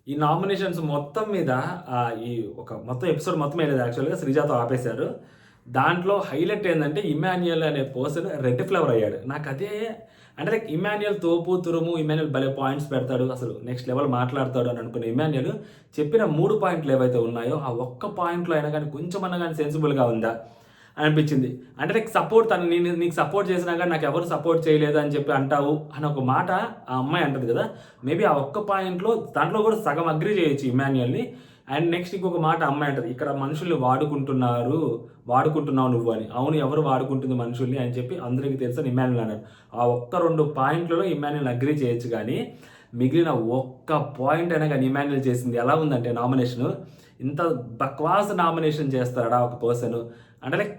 ఈ నామినేషన్స్ మొత్తం మీద ఈ ఒక మొత్తం ఎపిసోడ్ మొత్తం ఏం లేదు యాక్చువల్‌గా శ్రీజాతో ఆపేశారు. దాంట్లో హైలైట్ ఏందంటే ఇమ్మాన్యుయల్ అనే పర్సన్ రెడ్ ఫ్లవర్ అయ్యాడు. నాకదే అంటే లైక్ ఇమ్మాన్యుయల్ తోపు, తురుము, ఇమ్మాన్యుయల్ భలే పాయింట్స్ పెడతాడు. అసలు నెక్స్ట్ లెవెల్ మాట్లాడతాడు అని అనుకున్న ఇమ్మాన్యుయల్ చెప్పిన 3 పాయింట్లు ఏవైతే ఉన్నాయో, ఆ ఒక్క పాయింట్‌లో అయినా గాని కొంచెమన్నా గాని సెన్సిబుల్‌గా ఉందా అనిపించింది. అంటే లైక్ సపోర్ట్ తను నేను నీకు సపోర్ట్ చేసినా గాని నాకెవరు సపోర్ట్ చేయలేదు అని చెప్పి అంటావు అని ఒక మాట ఆ అమ్మాయి అంటది కదా! మేబీ ఆ ఒక్క పాయింట్‌లో దాంట్లో కూడా సగం అగ్రీ చేయొచ్చు ఇమ్మాన్యుయల్‌ని. అండ్ నెక్స్ట్ ఇంకొక మాట అమ్మాయి అంటది. ఇక్కడ మనుషుల్ని వాడుకుంటున్నావు నువ్వు అని. అవును ఎవరు వాడుకుంటుంది మనుషుల్ని అని చెప్పి అందరికి తెలుసు అని ఇమ్మాన్యుయల్ అన్నాడు. ఆ ఒక్క 2 పాయింట్లలో ఇమ్మాన్యుయల్ అగ్రీ చేయొచ్చు గానీ, మిగిలిన ఒక్క పాయింట్ అయినా గానీ ఇమ్మాన్యుయల్ చేసింది ఎలా ఉందంటే నామినేషను, ఇంత బక్వాస్ నామినేషన్ చేస్తాడా ఒక పర్సను. అంటే లైక్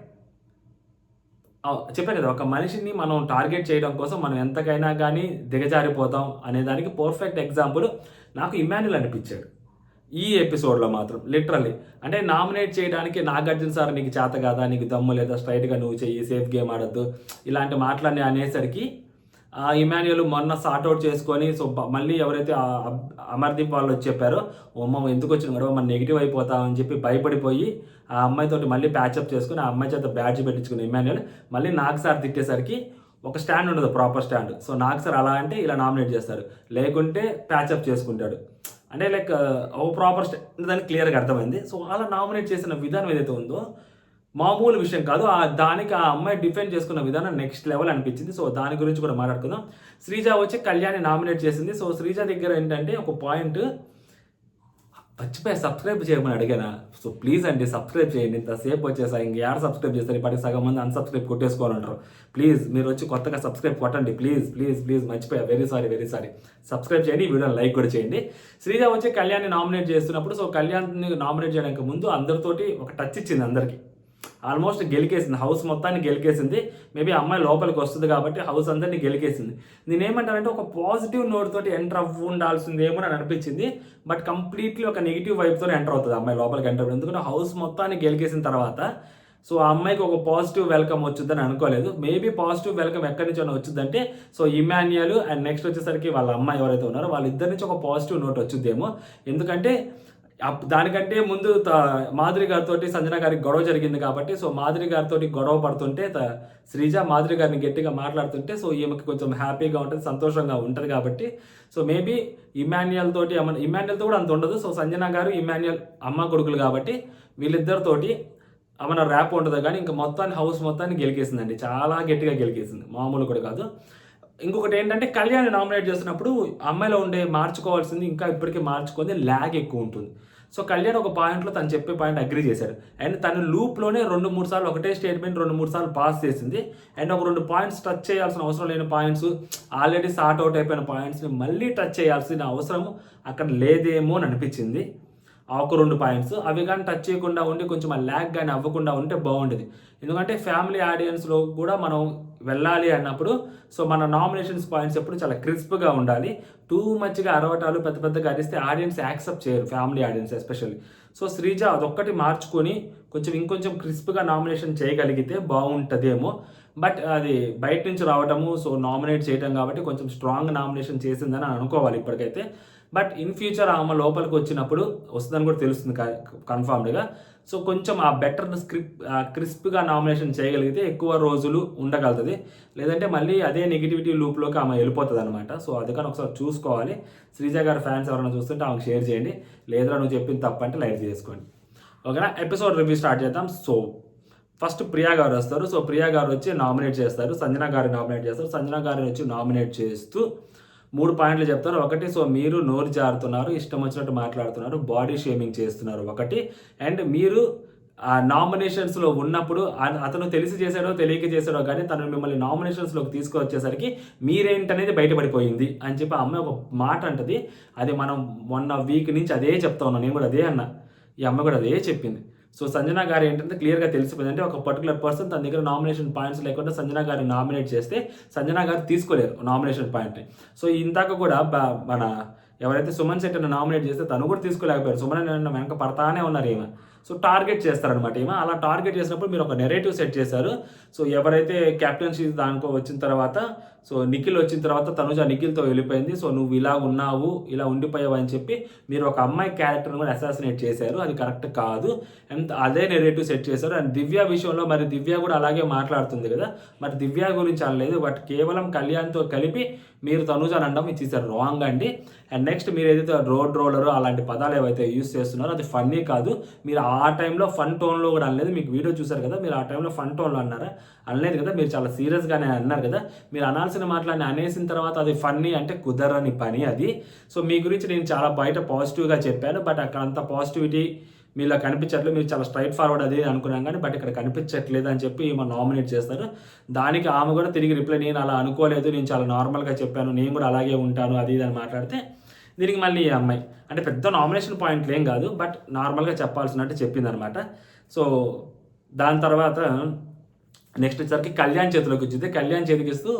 చెప్పాను కదా! ఒక మనిషిని మనం టార్గెట్ చేయడం కోసం మనం ఎంతకైనా గానీ దిగజారిపోతాం అనే దానికి పర్ఫెక్ట్ ఎగ్జాంపుల్ నాకు ఇమ్మాన్యుయల్ అనిపిచ్చాడు. ఈ ఎపిసోడ్‌లో మాత్రం లిటరల్లీ. అంటే నామినేట్ చేయడానికి 'నాగార్జున సార్ నీకు చేత కాదా? నీకు దమ్ము లేదా? స్ట్రెయిట్‌గా నువ్వు చెయ్యి. సేఫ్ గేమ్ ఆడొద్దు.' ఇలాంటి మాటలన్నీ అనేసరికి ఇమ్మాన్యుయల్ మొన్న సార్ట్ ఔట్ చేసుకొని సో, మళ్ళీ ఎవరైతే అమర్దీప్ వాళ్ళొచ్చి చెప్పారో, "అమ్మో! ఎందుకొచ్చిన గొడవ మనం నెగెటివ్ అయిపోతాం" అని చెప్పి భయపడిపోయి ఆ అమ్మాయితోటి మళ్ళీ ప్యాచప్ చేసుకొని, ఆ అమ్మాయి చేత బ్యాడ్జ్ పెట్టించుకున్న ఇమ్మాన్యుయల్ మళ్ళీ నాగ్ సార్ తిట్టేసరికి ఒక స్టాండ్ ఉండదు proper stand. So, Nag sir అలా అంటే ఇలా నామినేట్ చేస్తారు. లేకుంటే ప్యాచప్ చేసుకుంటాడు. అంటే లైక్ ఒక ప్రాపర్ దానికి క్లియర్‌గా అర్థమైంది. సో, అలా నామినేట్ చేసిన విధానం ఏదైతే ఉందో మామూలు విషయం కాదు. దానికి ఆ అమ్మాయి డిఫెండ్ చేసుకున్న విధానం నెక్స్ట్ లెవెల్ అనిపించింది. సో, దాని గురించి కూడా మాట్లాడుకుందాం. శ్రీజ వచ్చి కళ్యాణ్‌ని నామినేట్ చేసింది. సో, శ్రీజ దగ్గర ఏంటంటే ఒక పాయింట్ మర్చిపోయా సబ్స్క్రైబ్ చేయమని అడిగానా? సో, ప్లీజ్ అండి సబ్స్క్రైబ్ చేయండి. ఇంతసేపు వచ్చేసా ఇంకేడ సబ్స్క్రైబ్ చేస్తారు. ఇప్పటికి సగం మంది అన్‌సబ్స్క్రైబ్ కొట్టేసుకోవాలంటారు. ప్లీజ్ మీరొచ్చి కొత్తగా సబ్స్క్రైబ్ కొట్టండి. ప్లీజ్, ప్లీజ్, ప్లీజ్ మర్చిపోయా. Very sorry, very sorry. Subscribe చేయండి. ఈ వీడియోని లైక్ కూడా చేయండి. శ్రీజ వచ్చి కళ్యాణ్‌ని నామినేట్ చేస్తున్నప్పుడు సో, కళ్యాణ్‌ని నామినేట్ చేయడానికి ముందు అందరితోటి ఒక టచ్ ఇచ్చింది అందరికి. ఆల్మోస్ట్ గెలికేసింది. హౌస్ మొత్తాన్ని గెలికేసింది. మేబీ అమ్మాయి లోపలికి వస్తది కాబట్టి హౌస్ అందరిని గెలికేసింది. నేనేమంటానంటే ఒక పాజిటివ్ నోట్ తోటి ఎంటర్ ఉండాల్సిందేమో అని అనిపించింది. బట్ కంప్లీట్‌లీ ఒక నెగెటివ్ వైబ్‌తోనే ఎంటర్ అవుతది అమ్మాయి లోపలికి ఎంటర్ అవ్వడం. ఎందుకంటే హౌస్ మొత్తాన్ని గెలికేసిన తర్వాత సో, ఆ అమ్మాయికి ఒక పాజిటివ్ వెల్కమ్ వచ్చుద్దని అనుకోలేదు. మేబీ పాజిటివ్ వెల్కమ్ ఎక్కడి నుంచైనా వచ్చుద్దంటే సో, ఇమ్మాన్యుయల్ అండ్ నెక్స్ట్ వచ్చేసరికి వాళ్ళ అమ్మాయి ఎవరైతే ఉన్నారో వాళ్ళిద్దరి నుంచి ఒక పాజిటివ్ నోట్ వచ్చుద్దేమో. ఎందుకంటే దానికంటే ముందు మాధురి గారితోటి సంజన గారికి గొడవ జరిగింది కాబట్టి సో, మాధురి గారితోటి గొడవ పడుతుంటే శ్రీజ మాధురి గారిని గట్టిగా మాట్లాడుతుంటే సో, ఈమెకి కొంచెం హ్యాపీగా ఉంటది, సంతోషంగా ఉంటది కాబట్టి సో, మేబీ ఇమ్మాన్యుయల్‌తో కూడా అంత ఉండదు. సో, సంజన గారు, ఇమ్మాన్యుయల్ అమ్మ కొడుకులు కాబట్టి వీళ్ళిద్దరితోటి ఏమన్నా ర్యాప్ ఉంటదో గానీ ఇంక మొత్తాన్ని హౌస్ మొత్తాన్ని గెలికేసిందండి. చాలా గట్టిగా గెలికేసింది. మామూలు కూడా కాదు. ఇంకొకటేంటంటే కళ్యాణ్‌ని నామినేట్ చేస్తున్నప్పుడు అమ్మాయిలో ఉండే మార్చుకోవాల్సింది ఇంకా ఇప్పటికి మార్చుకుంది ల్యాగ్ ఎక్కువుంటుంది. సో, కళ్యాణ్ ఒక పాయింట్‌లో తను చెప్పే పాయింట్ అగ్రీ చేశాడు. అండ్ తను లూప్‌లోనే 2, 3 సార్లు ఒకటే స్టేట్‌మెంట్ 2, 3 సార్లు పాస్ చేసింది. అండ్ ఒక 2 పాయింట్స్ టచ్ చేయాల్సిన అవసరం లేని పాయింట్స్, ఆల్రెడీ సార్ట్ ఔట్ అయిపోయిన పాయింట్స్‌ని మళ్ళీ టచ్ చేయాల్సిన అవసరం అక్కడ లేదేమో అని అనిపించింది. ఆ ఒక 2 పాయింట్స్ అవి గాని టచ్ చేయకుండా ఉండి కొంచెం ఆ ల్యాగ్ గాని అవ్వకుండా ఉంటే బాగుండేది. ఎందుకంటే ఫ్యామిలీ ఆడియన్స్‌లో కూడా మనం వెళ్ళాలి అన్నప్పుడు సో, మన నామినేషన్స్ పాయింట్స్ ఎప్పుడు చాలా క్రిస్ప్‌గా ఉండాలి. టూ మచ్‌గా అరవటాలు పెద్ద పెద్దగా అరిస్తే ఆడియన్స్ యాక్సెప్ట్ చేయరు. Family audience especially. So, Sreeja అదొక్కటి మార్చుకొని ఇంకొంచెం క్రిస్ప్‌గా నామినేషన్ చేయగలిగితే బావుంటదేమో. బట్ అది బయట నుంచి రావటము సో, నామినేట్ చేయటం కాబట్టి కొంచెం స్ట్రాంగ్ నామినేషన్ చేసిందని అనుకోవాలి ఇప్పటికైతే. బట్ ఇన్ ఫ్యూచర్ ఆమె లోపలికొచ్చినప్పుడు వస్తదని కూడా తెలుస్తుంది కన్ఫర్మ్డ్‌గా. సో, కొంచెం ఆ బెటర్ క్రిస్ప్‌గా నామినేషన్ చేయగలిగితే ఎక్కువ రోజులు ఉండగలుగుతది. లేదంటే మళ్ళీ అదే నెగటివిటీ లూప్‌లోకి ఆమె వెళ్ళిపోతదనమాట. సో, అది కానీ ఒకసారి చూసుకోవాలి. శ్రీజ గారి ఫ్యాన్స్ ఎవరైనా చూస్తుంటే ఆమెకు షేర్ చేయండి. లేదురా నువ్వు చెప్పింది తప్పంటే లైట్ చేసుకోండి. ఓకేనా? ఎపిసోడ్ రివ్యూ స్టార్ట్ చేద్దాం. సో, ఫస్ట్ ప్రియా గారు వస్తారు. సో, ప్రియా గారు వచ్చి నామినేట్ చేస్తారు. సంజన గారిని నామినేట్ చేస్తారు. సంజన గారిని వచ్చి నామినేట్ చేస్తూ 3 పాయింట్లు చెప్తారు. ఒకటి సో, మీరు నోరు జారుతున్నారు, ఇష్టం వచ్చినట్టు మాట్లాడుతున్నారు, బాడీ షేమింగ్ చేస్తున్నారు ఒకటి. అండ్ మీరు ఆ నామినేషన్స్‌లో ఉన్నప్పుడు అతను తెలిసి చేశాడో, తెలియక చేశాడో గానీ తను మిమ్మల్ని నామినేషన్స్‌లోకి తీసుకొచ్చేసరికి మీరేంటనేది బయటపడిపోయింది అని చెప్పి ఆ అమ్మాయి ఒక మాట అంటది. అది మనం మొన్న వీక్ నుంచి అదే చెప్తా ఉన్నాం. నేను కూడా అదే అన్నా. ఈ అమ్మాయి కూడా అదే చెప్పింది. సో, సంజన గారు ఏంటంటే క్లియర్‌గా తెలిసిపోయింది. అంటే ఒక పర్టిక్యులర్ పర్సన్ తన దగ్గర నామినేషన్ పాయింట్స్ లేకుండా సంజన గారిని నామినేట్ చేస్తే సంజన గారు తీసుకోలేరు నామినేషన్ పాయింట్‌ని. సో, ఇందాక కూడా మన ఎవరైతే సుమన్ శెట్టిని నామినేట్ చేస్తే తను కూడా తీసుకోలేకపోయారు. సుమన్ వెనక పడతానే ఉన్నారు ఈమె. సో టార్గెట్ చేస్తారనమాట ఈమె. అలా టార్గెట్ చేసినప్పుడు మీరు ఒక నెరేటివ్ సెట్ చేశారు. సో ఎవరైతే కెప్టెన్సీ దానికో వచ్చిన తర్వాత, సో నిఖిల్ వచ్చిన తర్వాత తనుజ నిఖిల్తో వెళ్ళిపోయింది. సో నువ్వు ఇలా ఉన్నావు, ఇలా ఉండిపోయావు అని చెప్పి మీరు ఒక అమ్మాయి క్యారెక్టర్ని కూడా అసాసినేట్ చేశారు. అది కరెక్ట్ కాదు. అండ్ అదే నెరేటివ్ సెట్ చేశారు. అండ్ దివ్య విషయంలో మరి దివ్య కూడా అలాగే మాట్లాడుతుంది కదా, మరి దివ్య గురించి అనలేదు, బట్ కేవలం కళ్యాణ్తో కలిపి మీరు తనుజ అనడం ఇచ్చేసారు రాంగ్ అండి. అండ్ నెక్స్ట్ మీరు ఏదైతే రోడ్ రోలర్ అలాంటి పదాలు ఏవైతే యూస్ చేస్తున్నారో అది ఫన్నీ కాదు. మీరు ఆ టైంలో ఫన్ టోన్లో కూడా అనలేదు. మీకు వీడియో చూసారు కదా, మీరు ఆ టైంలో ఫన్ టోన్లో అన్నారా? అనలేదు కదా, మీరు చాలా సీరియస్గానే అన్నారు కదా. మీరు అనాల్సిన మాటలని అనేసిన తర్వాత అది ఫన్నీ అంటే కుదరని పని అది. సో మీ గురించి నేను చాలా బయట పాజిటివ్గా చెప్పాను, బట్ అక్కడ అంత పాజిటివిటీ మీలో కనిపించట్లేదు. మీరు చాలా స్ట్రైట్ ఫార్వర్డ్ అది అనుకున్నాం కానీ బట్ ఇక్కడ కనిపించట్లేదు అని చెప్పి ఈమె నామినేట్ చేస్తారు. దానికి ఆమె కూడా తిరిగి రిప్లై, నేను అలా అనుకోలేదు, నేను చాలా నార్మల్గా చెప్పాను, నేను కూడా అలాగే ఉంటాను అది ఇది అని మాట్లాడితే దీనికి మళ్ళీ ఈ అమ్మాయి అంటే పెద్ద నామినేషన్ పాయింట్లు ఏం కాదు, బట్ నార్మల్గా చెప్పాల్సినట్టు చెప్పిందనమాట. సో దాని తర్వాత నెక్స్ట్ వచ్చరికి కళ్యాణ్ చేతిలోకి వచ్చింది. కళ్యాణ్ చేతికి ఇస్తూ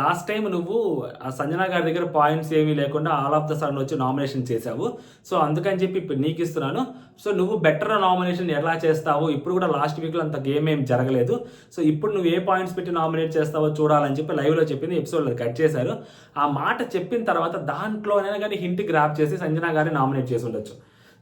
లాస్ట్ టైం నువ్వు ఆ సంజన గారి దగ్గర పాయింట్స్ ఏమీ లేకుండా ఆల్ ఆఫ్ ద సడన్ వచ్చి నామినేషన్ చేశావు. సో అందుకని చెప్పి ఇప్పుడు నీకు ఇస్తున్నాను. సో నువ్వు బెటర్ నామినేషన్ ఎలా చేస్తావు, ఇప్పుడు కూడా లాస్ట్ వీక్లో అంత గేమ్ ఏం జరగలేదు. సో ఇప్పుడు నువ్వు ఏ పాయింట్స్ పెట్టి నామినేట్ చేస్తావో చూడాలని చెప్పి లైవ్లో చెప్పింది. ఎపిసోడ్లో కట్ చేశారు. ఆ మాట చెప్పిన తర్వాత దాంట్లోనైనా కానీ హింట్ గ్రాప్ చేసి సంజన గారిని నామినేట్ చేసి ఉండొచ్చు.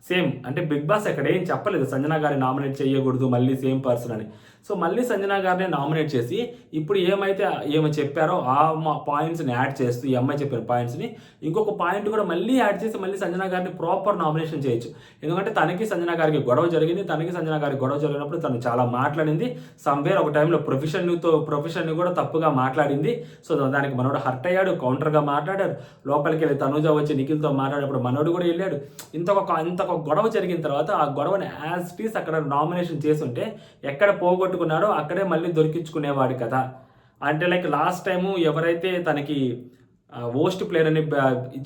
సేమ్ అంటే బిగ్ బాస్ ఎక్కడ ఏం చెప్పలేదు సంజన గారిని నామినేట్ చేయకూడదు మళ్ళీ సేమ్ పర్సన్ అని. సో మళ్ళీ సంజన గారిని నామినేట్ చేసి ఇప్పుడు ఏమైతే ఏమో చెప్పారో ఆ పాయింట్స్ని యాడ్ చేస్తూ ఈ అమ్మాయి చెప్పిన పాయింట్స్ని ఇంకొక పాయింట్ కూడా మళ్ళీ యాడ్ చేసి మళ్ళీ సంజన గారిని ప్రాపర్ నామినేషన్ చేయొచ్చు. ఎందుకంటే తనకి సంజన గారికి గొడవ జరిగింది. తనకి సంజన గారికి గొడవ జరిగినప్పుడు తను చాలా మాట్లాడింది. సమ్వేర్ ఒక టైంలో ప్రొఫెషన్ని కూడా తప్పుగా మాట్లాడింది. సో దానికి మనోడు హర్ట్ అయ్యాడు, కౌంటర్గా మాట్లాడారు. లోపలికి వెళ్ళి తనుజ వచ్చి నిఖిల్తో మాట్లాడేప్పుడు మనోడు కూడా వెళ్ళాడు. ఇంత గొడవ జరిగిన తర్వాత ఆ గొడవని యాజ్ టీస్ అక్కడ నామినేషన్ చేస్తుంటే ఎక్కడ పోగొట్టుకున్నాడో అక్కడే మళ్ళీ దొరికించుకునేవాడు కదా. అంటే లైక్ లాస్ట్ టైము ఎవరైతే తనకి వోస్ట్ ప్లేయర్ అని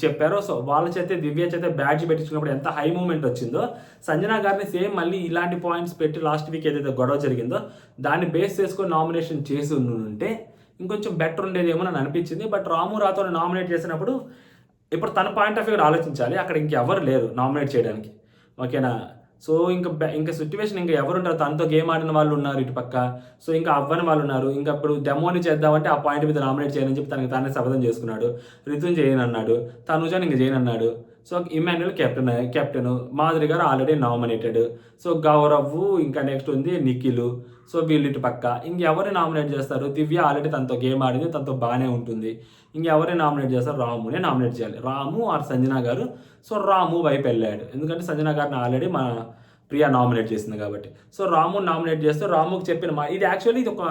చెప్పారో సో వాళ్ళ చేతే దివ్య చేతే బ్యాడ్జ్ పెట్టించుకున్నప్పుడు ఎంత హై మూమెంట్ వచ్చిందో సంజన గారిని సేమ్ మళ్ళీ ఇలాంటి పాయింట్స్ పెట్టి లాస్ట్ వీక్ ఏదైతే గొడవ జరిగిందో దాన్ని బేస్ చేసుకొని నామినేషన్ చేసి ఉంటే ఇంకొంచెం బెటర్ ఉండేదేమో అని అనిపించింది. బట్ రాము రాథోడ్ని నామినేట్ చేసినప్పుడు ఇప్పుడు తన పాయింట్ ఆఫ్ వ్యూ ఆలోచించాలి. అక్కడ ఇంకెవరు లేరు నామినేట్ చేయడానికి, ఓకేనా. సో ఇంకా సిచ్యువేషన్ ఇంకా ఎవరు ఉంటారు, తనతో గేమ్ ఆడిన వాళ్ళు ఉన్నారు ఇటు పక్క. సో ఇంకా అవ్వని వాళ్ళు ఉన్నారు. ఇంకా ఇప్పుడు డెమోని చేద్దామంటే ఆ పాయింట్ మీద నామినేట్ చేయని చెప్పి తనకి తానే శపథం చేసుకున్నాడు. రితున్ చేయను అన్నాడు, తనుజాని ఇంక చేయను అన్నాడు. సో ఇమాన్యుల్ కెప్టెన్, మాధురి గారు ఆల్రెడీ నామినేటెడ్. సో గౌరవ్, ఇంకా నెక్స్ట్ ఉంది నిఖిల్. సో వీళ్ళు ఇటు పక్క ఇంకెవరిని నామినేట్ చేస్తారు? దివ్య ఆల్రెడీ తనతో గేమ్ ఆడింది, తనతో బాగానే ఉంటుంది. ఇంకెవరిని నామినేట్ చేస్తారు? రామునే నామినేట్ చేయాలి. రాము ఆర్ సంజన గారు. సో రాము వైపు వెళ్ళాడు, ఎందుకంటే సంజన గారిని ఆల్రెడీ మన ప్రియా నామినేట్ చేసింది కాబట్టి. సో రాము నామినేట్ చేస్తే రాముకి చెప్పిన ఇది యాక్చువల్లీ ఇది ఒక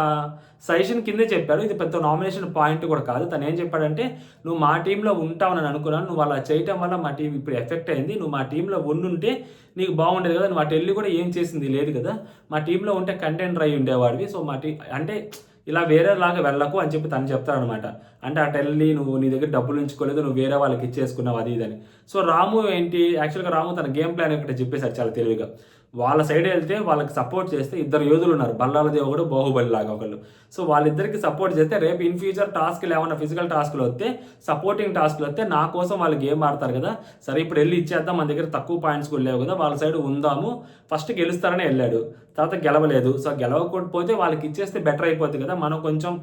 సజెషన్ కిందే చెప్పారు. ఇది పెద్ద నామినేషన్ పాయింట్ కూడా కాదు. తను ఏం చెప్పాడంటే నువ్వు మా టీంలో ఉంటావని అనుకున్నాను, నువ్వు అలా చేయటం వల్ల మా టీం ఇప్పుడు ఎఫెక్ట్ అయింది. నువ్వు మా టీంలో ఉండుంటే నీకు బాగుండేది కదా, నువ్వు అటు వెళ్ళి కూడా ఏం చేసింది లేదు కదా, మా టీంలో ఉంటే కంటెంట్ అయి ఉండేవాడివి. సో మా అంటే ఇలా వేరేలాగా వెళ్ళకు అని చెప్పి తను చెప్తాడనమాట. అంటే అటు వెళ్ళి నువ్వు నీ దగ్గర డబ్బులు ఉంచుకోలేదు, నువ్వు వేరే వాళ్ళకి ఇచ్చేసుకున్నావు అది ఇదని. సో రాము ఏంటి యాక్చువల్గా రాము తన గేమ్ ప్లాన్ ఒకటి చెప్పేశారు చాలా తెలివిగా. వాళ్ళ సైడ్ వెళ్తే వాళ్ళకి సపోర్ట్ చేస్తే ఇద్దరు యోధులు ఉన్నారు, బల్లాల దేవుడు బాహుబలి లాగా ఒకళ్ళు. సో వాళ్ళిద్దరికి సపోర్ట్ చేస్తే రేపు ఇన్ ఫ్యూచర్ టాస్క్లు ఏమన్నా ఫిజికల్ టాస్క్లు వస్తే సపోర్టింగ్ టాస్క్లు వస్తే నా కోసం వాళ్ళు గేమ్ ఆడతారు కదా, సరే ఇప్పుడు వెళ్ళి ఇచ్చేద్దాం, మన దగ్గర తక్కువ పాయింట్స్ కూడా లేవు కదా, వాళ్ళ సైడ్ ఉందాము, ఫస్ట్ గెలుస్తారని వెళ్ళాడు, తర్వాత గెలవలేదు. సో గెలవకపోతే వాళ్ళకి ఇచ్చేస్తే బెటర్ అయిపోతుంది కదా, మనం కొంచెం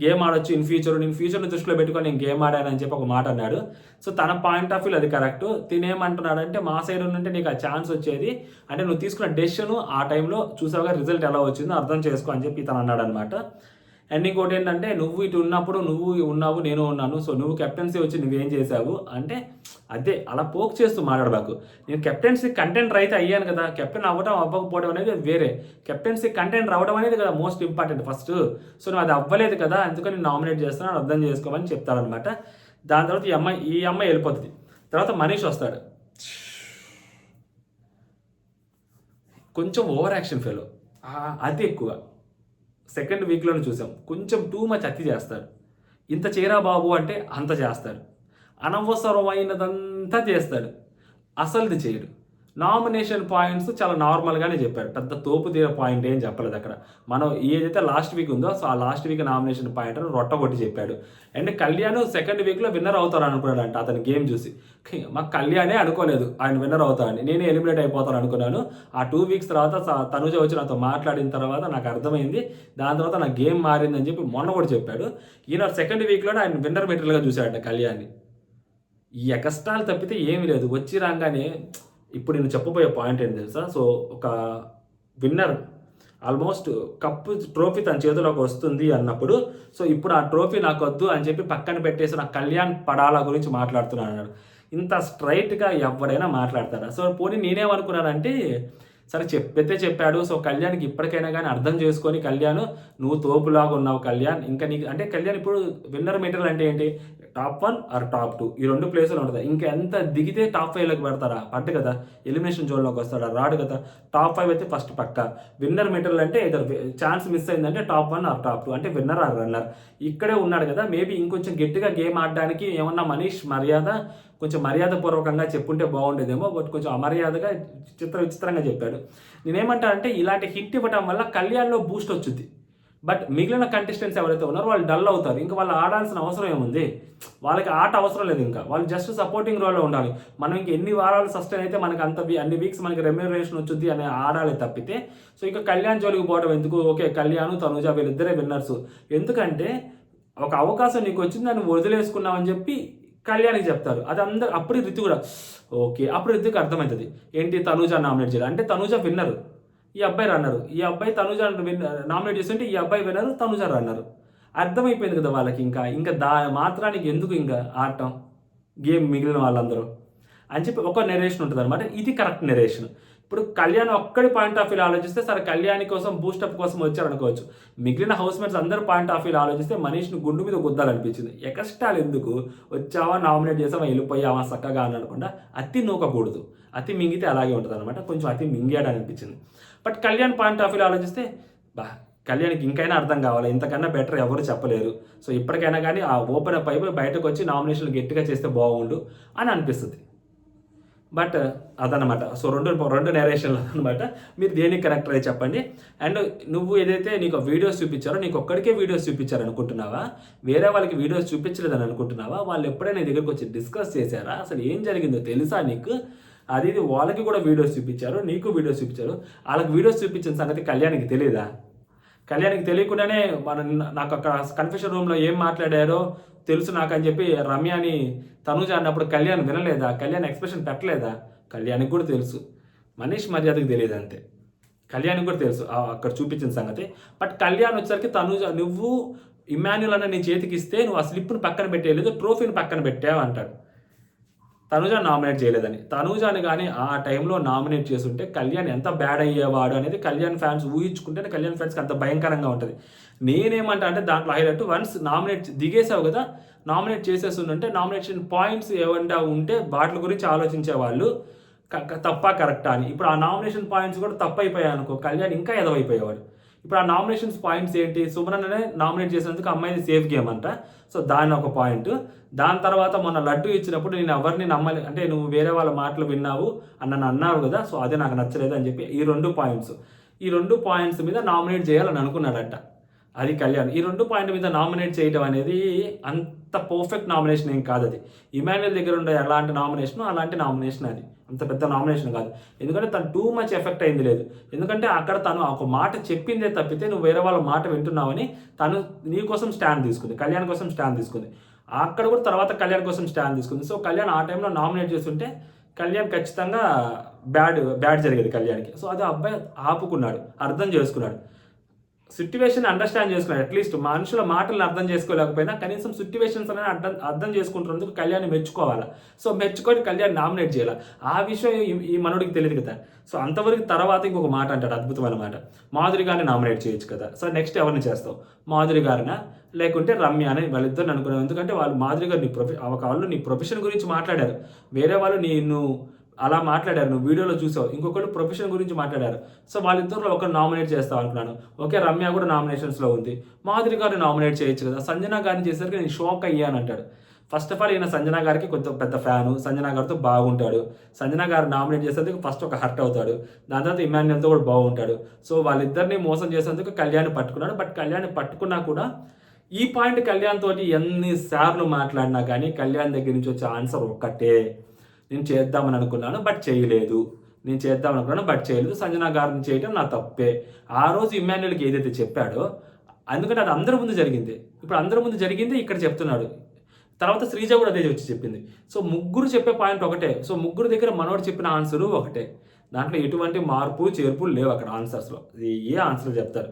గేమ్ ఆడొచ్చు ఇన్ ఫ్యూచర్ని దృష్టిలో పెట్టుకొని నేను గేమ్ ఆడానని చెప్పి ఒక మాట అన్నాడు. సో తన పాయింట్ ఆఫ్ వ్యూ అది కరెక్ట్. తినేమంటున్నాడంటే మా సైడ్ ఉంటే నీకు ఆ ఛాన్స్ వచ్చేది, అంటే నువ్వు తీసుకున్న డెసిషన్ ఆ టైంలో చూసావుగా రిజల్ట్ ఎలా వచ్చిందో అర్థం చేసుకో అని చెప్పి తను అన్నాడు అనమాట. అండ్ ఇంకోటి ఏంటంటే నువ్వు ఇటు ఉన్నప్పుడు నువ్వు ఉన్నావు నేను ఉన్నాను, సో నువ్వు కెప్టెన్సీ వచ్చి నువ్వేం చేసావు అంటే అదే అలా పోక్ చేస్తూ మాట్లాడబాకు. నేను కెప్టెన్సీ కంటెంట్ అయితే అయ్యాను కదా, కెప్టెన్ అవ్వడం అవ్వకపోవడం అనేది వేరే, కెప్టెన్సీ కంటెంట్ రావడం అనేది కదా మోస్ట్ ఇంపార్టెంట్ ఫస్ట్. సో నువ్వు అది అవ్వలేదు కదా, అందుకని నేను నామినేట్ చేస్తున్నాను అర్థం చేసుకోమని చెప్తాడనమాట. దాని తర్వాత ఈ అమ్మాయి వెళ్ళిపోతుంది. తర్వాత మనీష్ వస్తాడు, కొంచెం ఓవర్ యాక్షన్ ఫెలో, అది ఎక్కువ సెకండ్ వీక్లోనే చూసాం. కొంచెం టూ మచ్ అతి చేస్తాడు. ఇంత చేరా బాబు అంటే అంత చేస్తాడు, అనవసరమైనదంతా చేస్తాడు, అసలుది చేయడు. నామినేషన్ పాయింట్స్ చాలా నార్మల్గానే చెప్పాడు. పెద్ద తోపు తీర పాయింట్ ఏం చెప్పలేదు అక్కడ. మనం ఏదైతే లాస్ట్ వీక్ ఉందో సో ఆ లాస్ట్ వీక్ నామినేషన్ పాయింట్ అని రొట్టగొట్టి చెప్పాడు. అండ్ కళ్యాణ్ సెకండ్ వీక్లో విన్నర్ అవుతారు అనుకున్నాడంట అతని గేమ్ చూసి. మాకు కళ్యాణే అనుకోలేదు ఆయన విన్నర్ అవుతాడని. నేనే ఎలిమినేట్ అయిపోతాను అనుకున్నాను. ఆ 2 వీక్స్ తర్వాత తనుజ వచ్చి నాతో మాట్లాడిన తర్వాత నాకు అర్థమైంది. దాని తర్వాత నా గేమ్ మారిందని చెప్పి మొన్న కూడా చెప్పాడు. ఈయన సెకండ్ వీక్లోనే ఆయన విన్నర్ మెటీరియల్గా చూశాడంట కళ్యాణ్ని. ఈ ఎకస్ట్రాలు తప్పితే ఏమీ లేదు. వచ్చి రాగానే ఇప్పుడు నేను చెప్పబోయే పాయింట్ ఏంటి తెలుసా? సో ఒక విన్నర్ ఆల్మోస్ట్ కప్పు ట్రోఫీ తన చేతిలోకి వస్తుంది అన్నప్పుడు సో ఇప్పుడు ఆ ట్రోఫీ నాకు వద్దు అని చెప్పి పక్కన పెట్టేసి నా కళ్యాణ్ పడాలా గురించి మాట్లాడుతున్నాడు. ఇంత స్ట్రైట్గా ఎవరైనా మాట్లాడతారా? సో పోనీ నేనేమనుకున్నానంటే సరే చెప్పాడు. సో కళ్యాణ్కి ఇప్పటికైనా కానీ అర్థం చేసుకొని కళ్యాణ్ నువ్వు తోపులాగా ఉన్నావు కళ్యాణ్. ఇంకా నీకు అంటే కళ్యాణ్ ఇప్పుడు విన్నర్ మెటీరియల్ అంటే ఏంటి? టాప్ 1 ఆర్ టాప్ 2 ఈ 2 ప్లేసులు ఉంటుంది. ఇంకా ఎంత దిగితే టాప్ 5లోకి పెడతారా? పట్టు కదా, ఎలిమినేషన్ జోన్లోకి వస్తాడా? రాడు కదా. టాప్ 5 అయితే ఫస్ట్ పక్క. విన్నర్ మెటీరియల్ అంటే ఇద్దరు ఛాన్స్ మిస్ అయిందంటే టాప్ 1 ఆర్ టాప్ 2 అంటే విన్నర్ ఆర్ రన్నర్. ఇక్కడే ఉన్నాడు కదా, మేబీ ఇంకొంచెం గట్టిగా గేమ్ ఆడడానికి ఏమన్నా మనీష్ కొంచెం మర్యాదపూర్వకంగా చెప్పుంటే బాగుండేదేమో. బట్ కొంచెం అమర్యాదగా విచిత్రంగా చెప్పాడు. నేనేమంటానంటే ఇలాంటి హిట్ ఇవ్వడం వల్ల కళ్యాణ్లో బూస్ట్ వచ్చింది. బట్ మిగిలిన కంటెస్టెంట్స్ ఎవరైతే ఉన్నారో వాళ్ళు డల్ అవుతారు. ఇంకా వాళ్ళు ఆడాల్సిన అవసరం ఏముంది? వాళ్ళకి ఆట అవసరం లేదు. ఇంకా వాళ్ళు జస్ట్ సపోర్టింగ్ రోల్లో ఉండాలి. మనం ఇంక ఎన్ని వారాలు సస్టైన్ అయితే మనకి అన్ని వీక్స్ మనకి రెమ్యూనరేషన్ వచ్చింది అని ఆడాలి తప్పితే సో ఇక కళ్యాణ్ జోలికి పోవడం ఎందుకు? ఓకే, కళ్యాణ్ తనుజ వీళ్ళిద్దరే విన్నర్స్. ఎందుకంటే ఒక అవకాశం నీకు వచ్చింది దాన్ని వదిలేసుకున్నామని చెప్పి కళ్యాణ్కి చెప్తారు. అది అందరు అప్పుడు రితు కూడా ఓకే, అప్పుడు రితుకి అర్థమవుతుంది ఏంటి తనుజ నామినేట్ చేయాలి అంటే తనుజ విన్నరు, ఈ అబ్బాయి రన్నరు. ఈ అబ్బాయి తనుజ నామినేట్ చేస్తుంటే ఈ అబ్బాయి విన్నరు, తనుజ రన్నరు. అర్థమైపోయింది కదా వాళ్ళకి. ఇంకా మాత్రానికి ఎందుకు ఇంకా ఆడటం గేమ్ మిగిలిన వాళ్ళందరూ అని చెప్పి ఒక నెరేషన్ ఉంటుంది అనమాట. ఇది కరెక్ట్ నెరేషన్. ఇప్పుడు కళ్యాణ్ ఒక్కడి పాయింట్ ఆఫ్ వ్యూ ఆలోచిస్తే సరే కళ్యాణ్ కోసం బూస్టప్ కోసం వచ్చారనుకోవచ్చు. మిగిలిన హౌస్ మేట్స్ అందరూ పాయింట్ ఆఫ్ వ్యూ ఆలోచిస్తే మనీష్ని గుండు మీద గుద్దాలనిపించింది. ఎకస్ట్రాలు ఎందుకు? వచ్చావా, నామినేట్ చేసావా, వెళ్ళిపోయావా చక్కగా అని అనకుండా అతి నూకకూడదు. అతి మింగితే అలాగే ఉంటుంది అనమాట. కొంచెం అతి మింగాడు అనిపించింది. But Kalyan point of view ఆలోచిస్తే కళ్యాణ్కి ఇంకైనా అర్థం కావాలి, ఇంతకన్నా బెటర్ ఎవరు చెప్పలేరు. సో ఇప్పటికైనా కానీ ఆ ఓపెన్ అప్ అయిపోయి బయటకు వచ్చి నామినేషన్లు గట్టిగా చేస్తే బాగుండు అని అనిపిస్తుంది. బట్ అదనమాట. సో రెండు నేరేషన్లు అనమాట. మీరు దేనికి కరెక్టర్ అయ్యి చెప్పండి. అండ్ నువ్వు ఏదైతే నీకు వీడియోస్ చూపించారో నీకు ఒక్కడికే వీడియోస్ చూపించారు అనుకుంటున్నావా? వేరే వాళ్ళకి వీడియోస్ చూపించలేదని అనుకుంటున్నావా? వాళ్ళు ఎప్పుడైనా నీ దగ్గరకు వచ్చి డిస్కస్ చేశారా? అసలు ఏం జరిగిందో తెలుసా నీకు? అది వాళ్ళకి కూడా వీడియోస్ చూపించారు, నీకు వీడియోస్ చూపించారు. వాళ్ళకి వీడియోస్ చూపించిన సంగతి కళ్యాణ్కి తెలియదా? కళ్యాణ్కి తెలియకుండానే నాకు అక్కడ కన్ఫెషన్ రూమ్లో ఏం మాట్లాడారో తెలుసు నాకు అని చెప్పి రమ్యని తనుజ అన్నప్పుడు కళ్యాణ్ వినలేదా? కళ్యాణ్ ఎక్స్ప్రెషన్ పెట్టలేదా? కళ్యాణ్కి కూడా తెలుసు. మనీష్ మర్యాదకి తెలియదు అంతే. కళ్యాణ్కి కూడా తెలుసు అక్కడ చూపించిన సంగతి. బట్ కళ్యాణ్ వచ్చేసరికి తనుజ నువ్వు ఇమాన్యుల్ అన్న నీ చేతికి ఇస్తే నువ్వు ఆ స్లిప్ను పక్కన పెట్టేయలేదు, ట్రోఫీని పక్కన పెట్టావు అంటాడు. తనుజ నామినేట్ చేయలేదని. తనుజాని కానీ ఆ టైంలో నామినేట్ చేస్తుంటే కళ్యాణ్ ఎంత బ్యాడ్ అయ్యేవాడు అనేది కళ్యాణ్ ఫ్యాన్స్ ఊహించుకుంటేనే కళ్యాణ్ ఫ్యాన్స్కి అంత భయంకరంగా ఉంటుంది. నేనేమంటా అంటే దాంట్లో హైలైట్ వన్స్ నామినేట్ దిగేసావు కదా, నామినేట్ చేసేస్తుంటే నామినేషన్ పాయింట్స్ ఏమన్నా ఉంటే వాటి గురించి ఆలోచించేవాళ్ళు తప్ప కరెక్టా అని. ఇప్పుడు ఆ నామినేషన్ పాయింట్స్ కూడా తప్పైపోయాయి అనుకో, కళ్యాణ్ ఇంకా ఎదవైపోయేవాడు. ఇప్పుడు ఆ నామినేషన్స్ పాయింట్స్ ఏంటి? సుమరన్ననే నామినేట్ చేసినందుకు అమ్మాయిది సేఫ్ గేమ్ అంట. సో దాని ఒక పాయింట్. దాని తర్వాత మొన్న లడ్డు ఇచ్చినప్పుడు నేను ఎవరిని నమ్మాలి అంటే నువ్వు వేరే వాళ్ళ మాటలు విన్నావు అని నన్ను అన్నావు కదా, సో అదే నాకు నచ్చలేదు అని చెప్పి ఈ 2 పాయింట్స్ మీద నామినేట్ చేయాలని అనుకున్నాడట. అది కళ్యాణ్. ఈ 2 పాయింట్ మీద నామినేట్ చేయడం అనేది అంత పర్ఫెక్ట్ నామినేషన్ ఏం కాదు. అది ఇమాన్యుల్ దగ్గర ఉండే అలాంటి నామినేషన్ అది అంత పెద్ద నామినేషన్ కాదు. ఎందుకంటే తను టూ మచ్ ఎఫెక్ట్ అయింది లేదు. ఎందుకంటే అక్కడ తను ఒక మాట చెప్పిందే తప్పితే నువ్వు వేరే వాళ్ళ మాట వింటున్నావని తను నీ కోసం స్టాండ్ తీసుకుంది, కళ్యాణ్ కోసం స్టాండ్ తీసుకుంది. అక్కడ కూడా తర్వాత కళ్యాణ్ కోసం స్టాండ్ తీసుకుంది. సో కళ్యాణ్ ఆ టైంలో నామినేట్ చేస్తుంటే కళ్యాణ్ ఖచ్చితంగా బ్యాడ్ జరిగేది కళ్యాణ్కి. సో అది అబ్బాయి ఆపుకున్నాడు, అర్థం చేసుకున్నాడు, సిట్యువేషన్ అండర్స్టాండ్ చేసుకున్నాడు. అట్లీస్ట్ మనుషుల మాటలను అర్థం చేసుకోలేకపోయినా కనీసం సిట్యువేషన్స్ అనేది అర్థం చేసుకుంటున్నందుకు కళ్యాణ్ మెచ్చుకోవాలి. సో మెచ్చుకొని కళ్యాణ్ నామినేట్ చేయాలి. ఆ విషయం ఈ మనోడికి తెలియదు కదా. సో అంతవరకు తర్వాత ఇంకొక మాట అంటాడు, అద్భుతమైన మాట. మాధురి గారిని నామినేట్ చేయొచ్చు కదా. సో నెక్స్ట్ ఎవరిని చేస్తావు? మాధురి గారినా లేకుంటే రమ్య అని వాళ్ళిద్దరిని అనుకున్నావు. ఎందుకంటే వాళ్ళు మాధురి గారు వాళ్ళు నీ ప్రొఫెషన్ గురించి మాట్లాడారు, వేరే వాళ్ళు నిన్ను అలా మాట్లాడారు, నువ్వు వీడియోలో చూసావు. ఇంకొకళ్ళు ప్రొఫెషన్ గురించి మాట్లాడారు. సో వాళ్ళిద్దరిలో ఒకరు నామినేట్ చేస్తావు అనుకున్నాను. ఓకే, రమ్య కూడా నామినేషన్స్లో ఉంది, మాధురి గారిని నామినేట్ చేయొచ్చు కదా. సంజన గారిని చేసరికి నేను షాక్ అయ్యాను అంటాడు. ఫస్ట్ ఆఫ్ ఆల్ ఈయన సంజన గారికి కొంచెం పెద్ద ఫ్యాను, సంజన గారితో బాగుంటాడు. సంజన గారు నామినేట్ చేసేందుకు ఫస్ట్ ఒక హర్ట్ అవుతాడు. దాని తర్వాత ఇమాన్యుయల్తో కూడా బాగుంటాడు. సో వాళ్ళిద్దరిని మోసం చేసేందుకు కళ్యాణ్ పట్టుకున్నాడు. బట్ కళ్యాణ్ పట్టుకున్నా కూడా ఈ పాయింట్ కళ్యాణ్ తోటి ఎన్నిసార్లు మాట్లాడినా కానీ కళ్యాణ్ దగ్గర నుంచి వచ్చే ఆన్సర్ ఒక్కటే, నేను చేద్దామని అనుకున్నాను బట్ చేయలేదు, నేను చేద్దాం అనుకున్నాను బట్ చేయలేదు, సంజన గారిని చేయడం నా తప్పే. ఆ రోజు ఇమాన్యుయల్కి ఏదైతే చెప్పాడో, ఎందుకంటే అది అందరి ముందు జరిగింది, ఇప్పుడు అందరి ముందు జరిగింది ఇక్కడ చెప్తున్నాడు. తర్వాత శ్రీజ కూడా అదే వచ్చి చెప్పింది. సో ముగ్గురు చెప్పే పాయింట్ ఒకటే. సో ముగ్గురు దగ్గర మనోడు చెప్పిన ఆన్సరు ఒకటే. దాంట్లో ఎటువంటి మార్పు చేర్పులు లేవు అక్కడ ఆన్సర్స్లో. ఏ ఆన్సర్ చెప్తారు.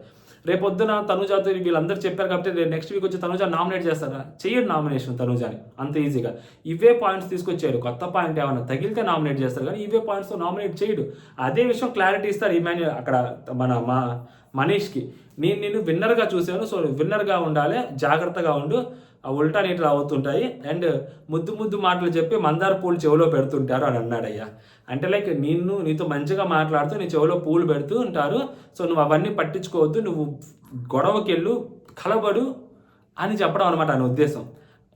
రేపొద్దున తనుజాతో వీళ్ళందరూ చెప్పారు కాబట్టి నెక్స్ట్ వీక్ వచ్చి తనుజ నామినేట్ చేస్తారా? చెయ్యడు నామినేషన్ తనుజాని అంత ఈజీగా. ఇవే పాయింట్స్ తీసుకొచ్చాడు. కొత్త పాయింట్ ఏమైనా తగిలితే నామినేట్ చేస్తారు కానీ ఇవే పాయింట్స్తో నామినేట్ చేయడు. అదే విషయం క్లారిటీ ఇస్తారు ఇమాన్యుయల్ అక్కడ మా మనీష్కి. నేను విన్నర్గా చూశాను, సో విన్నర్గా ఉండాలి, జాగ్రత్తగా ఉండు, ఉల్టా నీటలు అవుతుంటాయి అండ్ ముద్దు ముద్దు మాటలు చెప్పి మందార పూలు చెవిలో పెడుతుంటారు అని అన్నాడయ్యా. అంటే లైక్ నీతో మంచిగా మాట్లాడుతూ నీ చెవిలో పూలు పెడుతూ ఉంటారు, సో నువ్వు అవన్నీ పట్టించుకోవద్దు, నువ్వు గొడవకెళ్ళు, కలబడు అని చెప్పడం అనమాట ఆయన ఉద్దేశం.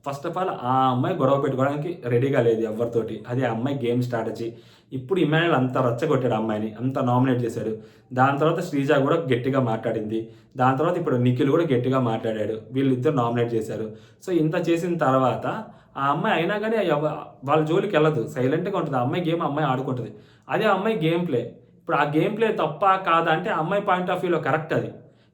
ఫస్ట్ ఆఫ్ ఆల్ ఆ అమ్మాయి గొడవ పెట్టుకోవడానికి రెడీగా లేదు ఎవరితోటి. అది ఆ అమ్మాయి గేమ్ స్ట్రాటజీ. ఇప్పుడు ఇమాన్యుయల్ అంత రచ్చగొట్టాడు అమ్మాయిని, అంత నామినేట్ చేశాడు. దాని తర్వాత శ్రీజ కూడా గట్టిగా మాట్లాడింది. దాని తర్వాత ఇప్పుడు నిఖిల్ కూడా గట్టిగా మాట్లాడాడు. వీళ్ళిద్దరు నామినేట్ చేశారు. సో ఇంత చేసిన తర్వాత ఆ అమ్మాయి అయినా కానీ వాళ్ళ జోలికి వెళ్ళదు, సైలెంట్గా ఉంటుంది. ఆ అమ్మాయి గేమ్ అమ్మాయి ఆడుకుంటుంది. అదే ఆ అమ్మాయి గేమ్ ప్లే. ఇప్పుడు ఆ గేమ్ ప్లే తప్ప కాదా అంటే ఆ అమ్మాయి పాయింట్ ఆఫ్ వ్యూలో కరెక్ట్ అది.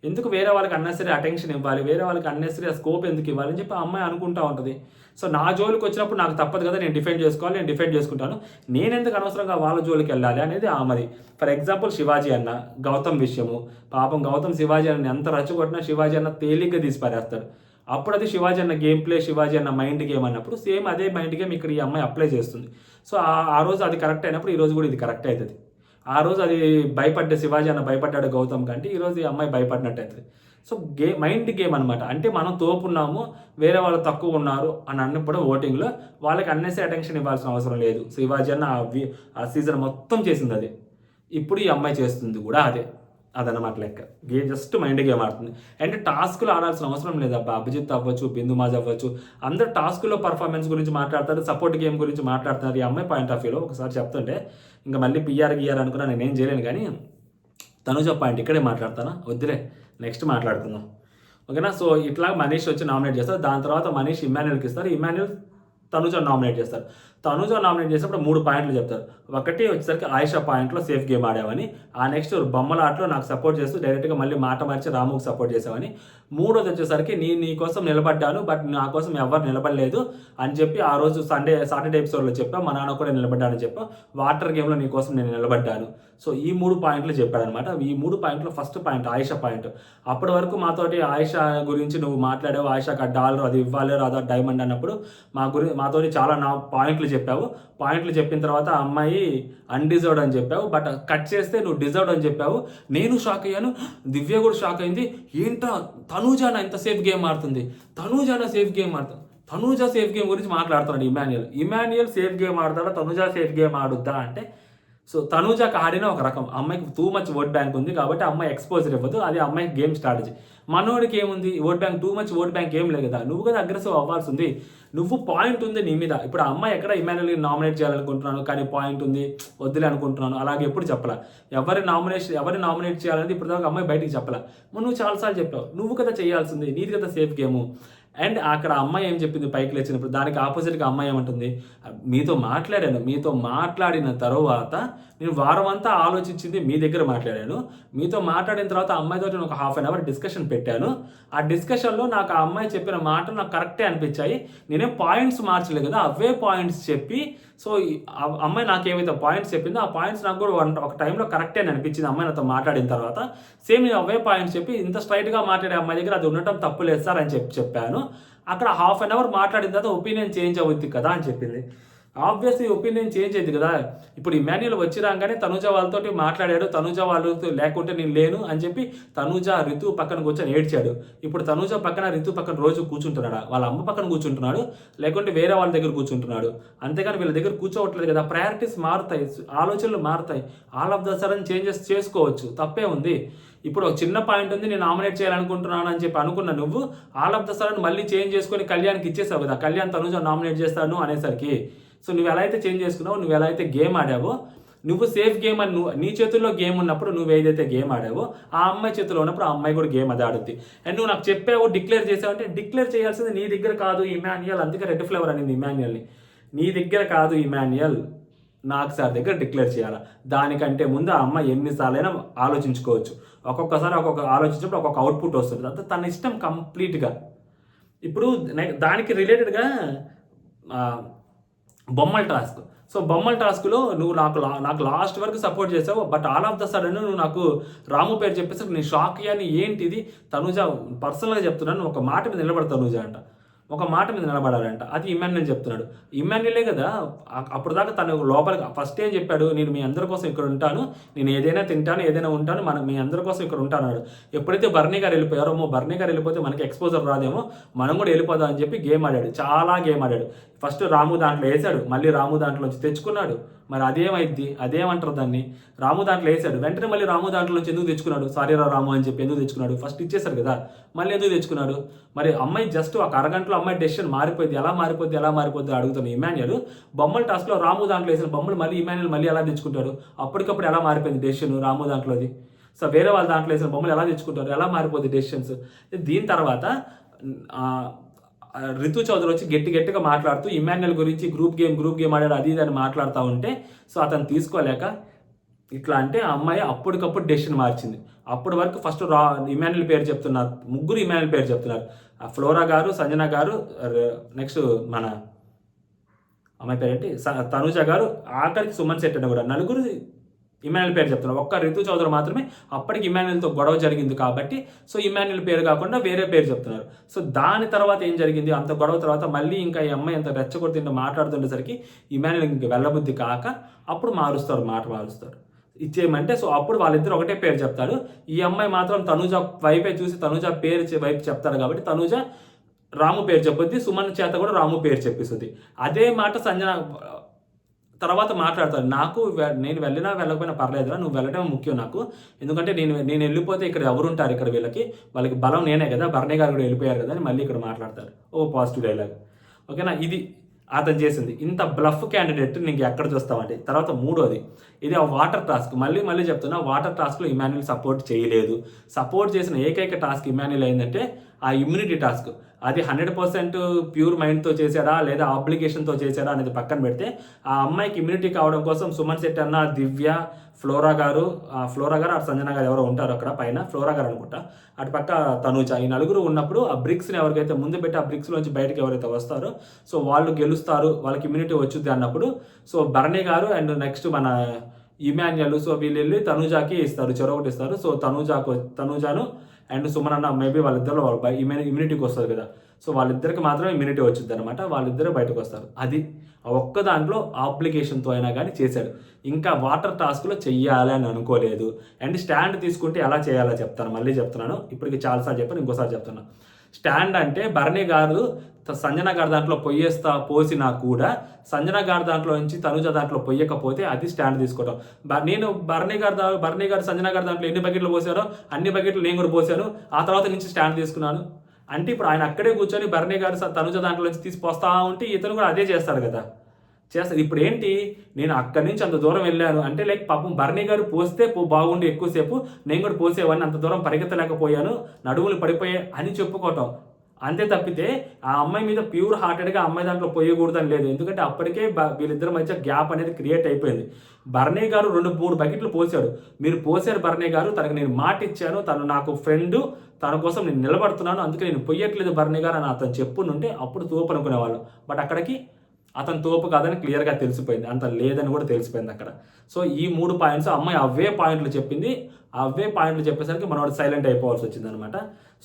ఎందుకు వేరే వాళ్ళకి అన్నెసరీ అటెన్షన్ ఇవ్వాలి, వేరే వాళ్ళకి అన్నెసరీ స్కోప్ ఎందుకు ఇవ్వాలి అని చెప్పి ఆ అమ్మాయి అనుకుంటూ ఉంటుంది. సో నా జోలికి వచ్చినప్పుడు నాకు తప్పదు కదా, నేను డిఫెండ్ చేసుకోవాలి, నేను డిఫెండ్ చేసుకుంటాను, నేను ఎందుకు అనవసరంగా వాళ్ళ జోలికి వెళ్ళాలి అనేది ఆమెది. ఫర్ ఎగ్జాంపుల్ శివాజీ అన్న గౌతమ్ విషయము, పాపం గౌతమ్ శివాజీ అన్న ఎంత రచ్చగొట్టినా శివాజీ అన్న తేలిగ్గా తీసి పారేస్తాడు. అప్పుడు అది శివాజీ అన్న గేమ్ ప్లే, శివాజీ అన్న మైండ్ గేమ్ అన్నప్పుడు సేమ్ అదే మైండ్ గేమ్ ఇక్కడ ఈ అమ్మాయి అప్లై చేస్తుంది. సో ఆ రోజు అది కరెక్ట్ అయినప్పుడు ఈ రోజు కూడా ఇది కరెక్ట్ అవుతుంది. ఆ రోజు అది శివాజీ అన్న భయపడ్డాడు గౌతమ్ కంటే ఈరోజు ఈ అమ్మాయి భయపడినట్టు అవుతుంది. సో మైండ్ గేమ్ అనమాట. అంటే మనం తోపున్నాము, వేరే వాళ్ళు తక్కువ ఉన్నారు అని అన్నప్పుడు ఓటింగ్లో వాళ్ళకి అన్నెసరీ అటెన్షన్ ఇవ్వాల్సిన అవసరం లేదు. శివాజీ అన్న ఆ సీజన్ మొత్తం చేసింది అదే, ఇప్పుడు ఈ అమ్మాయి చేస్తుంది కూడా అదనమాట లెక్క. జస్ట్ మైండ్ గేమ్ ఆడుతుంది. అంటే టాస్క్లు ఆడాల్సిన అవసరం లేదు. అభిజిత్ అవ్వచ్చు, బిందుమాజ్ అవ్వచ్చు, అందరు టాస్క్లో పర్ఫార్మెన్స్ గురించి మాట్లాడతారు, సపోర్ట్ గేమ్ గురించి మాట్లాడుతున్నారు. ఈ అమ్మాయి పాయింట్ ఆఫ్ వ్యూలో ఒకసారి చెప్తుంటే ఇంకా మళ్ళీ పిఆర్ అనుకున్నా నేనేం చేయలేను. కానీ తనుజ పాయింట్ ఇక్కడే మాట్లాడతానా, వద్దులే నెక్స్ట్ మాట్లాడుకుందాం, ఓకేనా. సో ఇట్లా మనీష్ వచ్చి నామినేట్ చేస్తారు. దాని తర్వాత మనీష్ ఇమాన్యుయల్కి ఇస్తారు, ఇమాన్యుయల్ తనుజ నామినేట్ చేస్తారు. తనుజ నామినేట్ చేసినప్పుడు 3 పాయింట్లు చెప్తారు. ఒకటి వచ్చేసరికి ఆయిషా పాయింట్లో సేఫ్ గేమ్ ఆడావని, ఆ నెక్స్ట్ బొమ్మల ఆటలో నాకు సపోర్ట్ చేస్తూ డైరెక్ట్గా మళ్ళీ మాట మార్చి రాముకు సపోర్ట్ చేసావని, మూడోది వచ్చేసరికి నీ కోసం నిలబడ్డాను బట్ నా కోసం ఎవరు నిలబడలేదు అని చెప్పి ఆ రోజు సాటర్డే ఎపిసోడ్లో చెప్పా, మా నాన్న కూడా నిలబడ్డానని చెప్పా, వాటర్ గేమ్లో నీ కోసం నేను నిలబడ్డాను. సో ఈ 3 పాయింట్లు చెప్పాడనమాట. ఈ 3 పాయింట్లో ఫస్ట్ పాయింట్ ఆయిషా పాయింట్. అప్పటి వరకు మాతోటి ఆయిషా గురించి నువ్వు మాట్లాడావు, ఆయిషాకి $1 అది ఇవ్వాలి రాదా డైమండ్ అన్నప్పుడు మాతోటి చాలా పాయింట్లు చెప్పావు. పాయింట్లు చెప్పిన తర్వాత ఆ అమ్మాయి అన్డిజర్వ్డ్ అని చెప్పావు, బట్ కట్ చేస్తే నువ్వు డిజర్వ్డ్ అని చెప్పావు. నేను షాక్ అయ్యాను, దివ్య కూడా షాక్ అయింది. ఏంటా తనూజాన ఇంత సేఫ్ గేమ్ ఆడుతుంది, తనూజాన సేఫ్ గేమ్ ఆడుతుంది, తనూజ సేఫ్ గేమ్ గురించి మాట్లాడుతున్నాడు ఇమాన్యుయల్ సేఫ్ గేమ్ ఆడతాడా, తనూజ సేఫ్ గేమ్ ఆడుద్దా అంటే, సో తనూజకి ఆడిన ఒక రకం, అమ్మాయికి టూ మచ్ ఓట్ బ్యాంక్ ఉంది కాబట్టి అమ్మాయి ఎక్స్పోజర్ ఇవ్వదు, అది అమ్మాయికి గేమ్ స్ట్రాటజీ. మనోడికి ఏముంది vote bank, too much vote bank ఏం లేదు కదా, నువ్వు కదా అగ్రెసివ్ అవ్వాల్సి ఉంది, నువ్వు పాయింట్ ఉంది నీ మీద. ఇప్పుడు ఆ అమ్మాయి ఎక్కడ ఇమాన్యుయల్ని నామినేట్ చేయాలనుకుంటున్నాను కానీ పాయింట్ ఉంది వద్దులే అనుకుంటున్నాను అలాగే ఎప్పుడు చెప్పలా. ఎవరిని నామినేట్ చేయాలనేది ఇప్పుడు దాకా అమ్మాయి బయటికి చెప్పలా. నువ్వు చాలాసార్లు చెప్పావు, నువ్వు కదా చేయాల్సింది, నీది కదా సేఫ్ గేము. అండ్ అక్కడ అమ్మాయి ఏం చెప్పింది పైకి లేచినప్పుడు, దానికి ఆపోజిట్గా అమ్మాయి ఏమంటుంది, మీతో మాట్లాడిన తర్వాత నేను వారం అంతా ఆలోచించింది మీ దగ్గర మాట్లాడాను, మీతో మాట్లాడిన తర్వాత అమ్మాయితో నేను ఒక ½ గంట డిస్కషన్ పెట్టాను. ఆ డిస్కషన్లో నాకు ఆ అమ్మాయి చెప్పిన మాటలు నాకు కరెక్టే అనిపించాయి, నేనేం పాయింట్స్ మార్చలేదు కదా, అవే పాయింట్స్ చెప్పి, సో ఆ అమ్మాయి నాకు ఏమైతే పాయింట్స్ చెప్పిందో ఆ పాయింట్స్ నాకు కూడా ఒక టైంలో కరెక్టే అని అనిపించింది. అమ్మాయి నాతో మాట్లాడిన తర్వాత సేమ్ నేను అవే పాయింట్స్ చెప్పి, ఇంత స్ట్రైట్గా మాట్లాడే అమ్మాయి దగ్గర అది ఉండటం తప్పు లేదు సార్ అని చెప్పాను. అక్కడ ½ గంట మాట్లాడిన తర్వాత ఒపీనియన్ చేంజ్ అవుద్ది కదా అని చెప్పింది. ఆబ్వియస్లీ ఒపీనియన్ చేంజ్ అయింది కదా. ఇప్పుడు ఇమాన్యుల్ వచ్చి రాగానే తనుజ వాళ్ళతోటి మాట్లాడాడు. తనుజ వాళ్ళతో లేకుంటే నేను లేను అని చెప్పి తనుజ రితు పక్కన కూర్చొని ఏడ్చాడు. ఇప్పుడు తనుజ పక్కన రితు పక్కన రోజు కూర్చుంటున్నాడా? వాళ్ళ అమ్మ పక్కన కూర్చుంటున్నాడు, లేకుంటే వేరే వాళ్ళ దగ్గర కూర్చుంటున్నాడు. అంతేగాని వీళ్ళ దగ్గర కూర్చోవట్లేదు కదా. ప్రయారిటీస్ మారుతాయి, ఆలోచనలు మారుతాయి. All of the sudden changes చేసుకోవచ్చు, తప్పే ఉంది. ఇప్పుడు ఒక చిన్న పాయింట్ ఉంది, నేను నామినేట్ చేయాలనుకుంటున్నాను అని చెప్పి అనుకున్న నువ్వు ఆల్ ఆఫ్ ద సడన్ మళ్ళీ చేంజ్ చేసుకొని కళ్యాణ్కి ఇచ్చేసావు కదా. కళ్యాణ్ తనుజ నామినేట్ చేస్తాను అనేసరికి సో నువ్వు ఎలా అయితే చేంజ్ చేసుకున్నావు, నువ్వు ఎలా అయితే గేమ్ ఆడావో, నువ్వు సేఫ్ గేమ్ అని నువ్వు నీ చేతుల్లో గేమ్ ఉన్నప్పుడు నువ్వు ఏదైతే గేమ్ ఆడావో ఆ అమ్మాయి చేతిలో ఉన్నప్పుడు ఆ అమ్మాయి కూడా గేమ్ అదే ఆడుద్ది. అండ్ నువ్వు నాకు చెప్పావు డిక్లేర్ చేసావు అంటే డిక్లేర్ చేయాల్సింది నీ దగ్గర కాదు ఇమాన్యుయల్. అందుకే రెడ్ ఫ్లేవర్ అనింది ఇమాన్యుయల్ని. నీ దగ్గర కాదు ఇమాన్యుయల్, నాకు సార్ దగ్గర డిక్లేర్ చేయాలా. దానికంటే ముందు ఆ అమ్మాయి ఎన్నిసార్లైనా ఆలోచించుకోవచ్చు. ఒక్కొక్కసారి ఒక్కొక్క ఆలోచించినప్పుడు ఒక్కొక్క అవుట్పుట్ వస్తుంది. అంతా తన ఇష్టం కంప్లీట్గా. ఇప్పుడు దానికి రిలేటెడ్గా బొమ్మల టాస్క్. సో బొమ్మల టాస్క్లో నువ్వు నాకు లాస్ట్ వరకు సపోర్ట్ చేసావు. But all of the sudden నువ్వు నాకు రాము పేరు చెప్పేసి నేను షాక్ అయ్యాను. ఏంటిది తనుజ, పర్సనల్గా చెప్తున్నాను, ఒక మాట మీద నిలబడతా తనుజ అంట, ఒక మాట మీద నిలబడాలంట. అది ఇమాన్యుల్ చెప్తున్నాడు. ఇమాన్యులే కదా అప్పుడు దాకా తను లోపలికి ఫస్ట్ ఏం చెప్పాడు, నేను మీ అందరి కోసం ఇక్కడ ఉంటాను, నేను ఏదైనా తింటాను, ఏదైనా ఉంటాను, మీ అందరి కోసం ఇక్కడ ఉంటాను. ఎప్పుడైతే బర్నీ గారు వెళ్ళిపోయారో, బర్నీ గారు వెళ్ళిపోతే మనకి ఎక్స్పోజర్ రాదేమో, మనం కూడా వెళ్ళిపోదాం అని చెప్పి గేమ్ ఆడాడు. చాలా గేమ్ ఆడాడు. ఫస్ట్ రాము దాంట్లో వేసాడు, మళ్ళీ రాము దాంట్లోంచి తెచ్చుకున్నాడు. మరి అదేమైద్ది, అదేమంటారు దాన్ని, రాము దాంట్లో వేసాడు, వెంటనే మళ్ళీ రాము దాంట్లోంచి ఎందుకు తెచ్చుకున్నాడు, సారీ రాము అని చెప్పి ఎందుకు తెచ్చుకున్నాడు, ఫస్ట్ ఇచ్చేసారు కదా, మళ్ళీ ఎందుకు తెచ్చుకున్నాడు. మరి అమ్మాయి జస్ట్ ఒక అరగంటలో అమ్మాయి డెసిషన్ మారిపోయింది. ఎలా మారిపోద్ది అడుగుతాను ఇమాన్యుల్. బొమ్మల టాస్క్లో రాము దాంట్లో వేసిన బొమ్మలు మళ్ళీ ఇమాన్యుల్ మళ్ళీ ఎలా తెచ్చుకుంటారు, అప్పటికప్పుడు ఎలా మారిపోయింది డెసిషన్ రాము దాంట్లోది. సో వేరే వాళ్ళ దాంట్లో వేసిన బొమ్మలు ఎలా తెచ్చుకుంటారు, ఎలా మారిపోద్ది డెసిషన్స్. దీని తర్వాత రితు చౌదరి వచ్చి గట్టిగా మాట్లాడుతూ ఇమాన్యుల్ గురించి గ్రూప్ గేమ్ ఆడాడు అది ఇది అని మాట్లాడుతూ ఉంటే, సో అతను తీసుకోలేక ఇట్లా అంటే ఆ అమ్మాయి అప్పటికప్పుడు డెసిషన్ మార్చింది. అప్పటి వరకు ఫస్ట్ ఇమాన్యుల్ పేరు చెప్తున్నారు, ముగ్గురు ఇమాన్యుల్ పేరు చెప్తున్నారు. ఫ్లోరా గారు, సంజన గారు, నెక్స్ట్ మన అమ్మాయి పేరేంటి తనుజ గారు, ఆఖరికి సుమన్ శెట్టి అని కూడా నలుగురు ఇమాన్యుల్ పేరు చెప్తున్నారు. ఒక్క రితు చౌదరి మాత్రమే అప్పటికి ఇమాన్యుల్తో గొడవ జరిగింది కాబట్టి సో ఇమాన్యుల్ పేరు కాకుండా వేరే పేరు చెప్తున్నారు. సో దాని తర్వాత ఏం జరిగింది, అంత గొడవ తర్వాత మళ్ళీ ఇంకా ఈ అమ్మాయి అంత రెచ్చగొడుతుంటే మాట్లాడుతుండేసరికి ఇమాన్యుల్ ఇంక వెళ్ళబుద్ధి కాక అప్పుడు మాట మారుస్తారు ఇచ్చేయమంటే. సో అప్పుడు వాళ్ళిద్దరు ఒకటే పేరు చెప్తారు. ఈ అమ్మాయి మాత్రం తనుజ వైపే చూసి తనుజ పేరు వైపు చెప్తారు కాబట్టి తనుజ రాము పేరు చెప్పొద్ది, సుమన్ చేత కూడా రాము పేరు చెప్పిస్తుంది. అదే మాట సంజన తర్వాత మాట్లాడతాడు, నేను వెళ్ళినా వెళ్ళకపోయినా పర్లేదురా, నువ్వు వెళ్ళటం ముఖ్యం నాకు, ఎందుకంటే నేను వెళ్ళిపోతే ఇక్కడ ఎవరుంటారు, ఇక్కడ వాళ్ళకి బలం నేనే కదా, బర్నీ గారు కూడా వెళ్ళిపోయారు కదా అని మళ్ళీ ఇక్కడ మాట్లాడతారు. Positive dialogue. ఓకేనా, ఇది అతను చేసింది. ఇంత బ్లఫ్ క్యాండిడేట్ నీకు ఎక్కడ చూస్తామంటే. తర్వాత మూడోది, ఇది ఆ వాటర్ టాస్క్. మళ్ళీ చెప్తున్నా, వాటర్ టాస్క్లో ఇమాన్యుల్ సపోర్ట్ చేయలేదు. సపోర్ట్ చేసిన ఏకైక టాస్క్ ఇమాన్యుల్ ఏంటంటే ఆ ఇమ్యూనిటీ టాస్క్. అది 100% ప్యూర్ మైండ్తో చేశాడా లేదా ఆబ్లిగేషన్తో చేశాడా అనేది పక్కన పెడితే, ఆ అమ్మాయికి ఇమ్యూనిటీ కావడం కోసం సుమన్ శెట్టి అన్న, దివ్య, ఫ్లోరా గారు అటు సంజన గారు ఎవరో ఉంటారు అక్కడ పైన, ఫ్లోరా గారు అనుకుంటా, అటు పక్క తనుజ, ఈ నలుగురు ఉన్నప్పుడు ఆ బ్రిక్స్ని ఎవరికైతే ముందు పెట్టి ఆ బ్రిక్స్లోంచి బయటకు ఎవరైతే వస్తారో సో వాళ్ళు గెలుస్తారు, వాళ్ళకి ఇమ్యూనిటీ వచ్చుద్ది అన్నప్పుడు సో బర్నీ గారు అండ్ నెక్స్ట్ మన ఇమాన్యుల్, సో వీళ్ళు వెళ్ళి తనుజాకి ఇస్తారు, చెరొకటి ఇస్తారు. సో తనుజాను అండ్ సుమన్ అన్న మేబీ వాళ్ళిద్దరు ఇమ్యూనిటీకి వస్తారు కదా, సో వాళ్ళిద్దరికి మాత్రమే ఇమ్యూనిటీ వచ్చింది అనమాట, వాళ్ళిద్దరు బయటకు వస్తారు. అది ఒక్క దాంట్లో అప్లికేషన్తో అయినా కానీ చేశాడు. ఇంకా వాటర్ టాస్క్లో చెయ్యాలి అని అనుకోలేదు. అండ్ స్టాండ్ తీసుకుంటే ఎలా చేయాలో చెప్తాను, మళ్ళీ చెప్తున్నాను, ఇప్పటికి చాలాసార్లు చెప్పాను, ఇంకోసారి చెప్తున్నాను. స్టాండ్ అంటే బర్నీ గారు సంజన గారి దాంట్లో పోసినా కూడా సంజన గారి దాంట్లో నుంచి తనుజ దాంట్లో పొయ్యకపోతే అది స్టాండ్ తీసుకోవడం. నేను బర్నీ గారు సంజన గారి దాంట్లో ఎన్ని బకెట్లు పోసారో అన్ని బకెట్లు నేను కూడా పోసాను, ఆ తర్వాత నుంచి స్టాండ్ తీసుకున్నాను. అంటే ఇప్పుడు ఆయన అక్కడే కూర్చొని బర్నీ గారు తనుజ దాంట్లో నుంచి తీసిపోస్తా ఉంటే ఇతను కూడా అదే చేస్తాడు కదా, చేస్తారు. ఇప్పుడు ఏంటి, నేను అక్కడి నుంచి అంత దూరం వెళ్ళాను అంటే లైక్ పాపం బర్నీ గారు పోస్తే బాగుండి ఎక్కువసేపు నేను కూడా పోసేవాడిని, అంత దూరం పరిగెత్తలేకపోయాను, నడుములు పడిపోయాయి అని చెప్పుకోవటం. అంతే తప్పితే ఆ అమ్మాయి మీద ప్యూర్ హార్టెడ్గా అమ్మాయి దాంట్లో పోయకూడదని లేదు. ఎందుకంటే అప్పటికే వీళ్ళిద్దరి మధ్య గ్యాప్ అనేది క్రియేట్ అయిపోయింది. బర్నీ గారు 2-3 బకెట్లు పోసాడు, మీరు పోసారు బర్నీ గారు, తనకు నేను మాట ఇచ్చాను, తను నాకు ఫ్రెండ్, తన కోసం నేను నిలబడుతున్నాను, అందుకే నేను పొయ్యట్లేదు బర్నీ గారు అని అతను చెప్పునుంటే అప్పుడు తోపు అనుకునేవాళ్ళు. బట్ అక్కడికి అతను తోపు కాదని క్లియర్గా తెలిసిపోయింది, అంత లేదని కూడా తెలిసిపోయింది అక్కడ. సో ఈ 3 పాయింట్స్ అమ్మాయి అవే పాయింట్లు చెప్పింది, అవే పాయింట్లు చెప్పేసరికి మనవాడు సైలెంట్ అయిపోవాల్సి వచ్చింది అనమాట.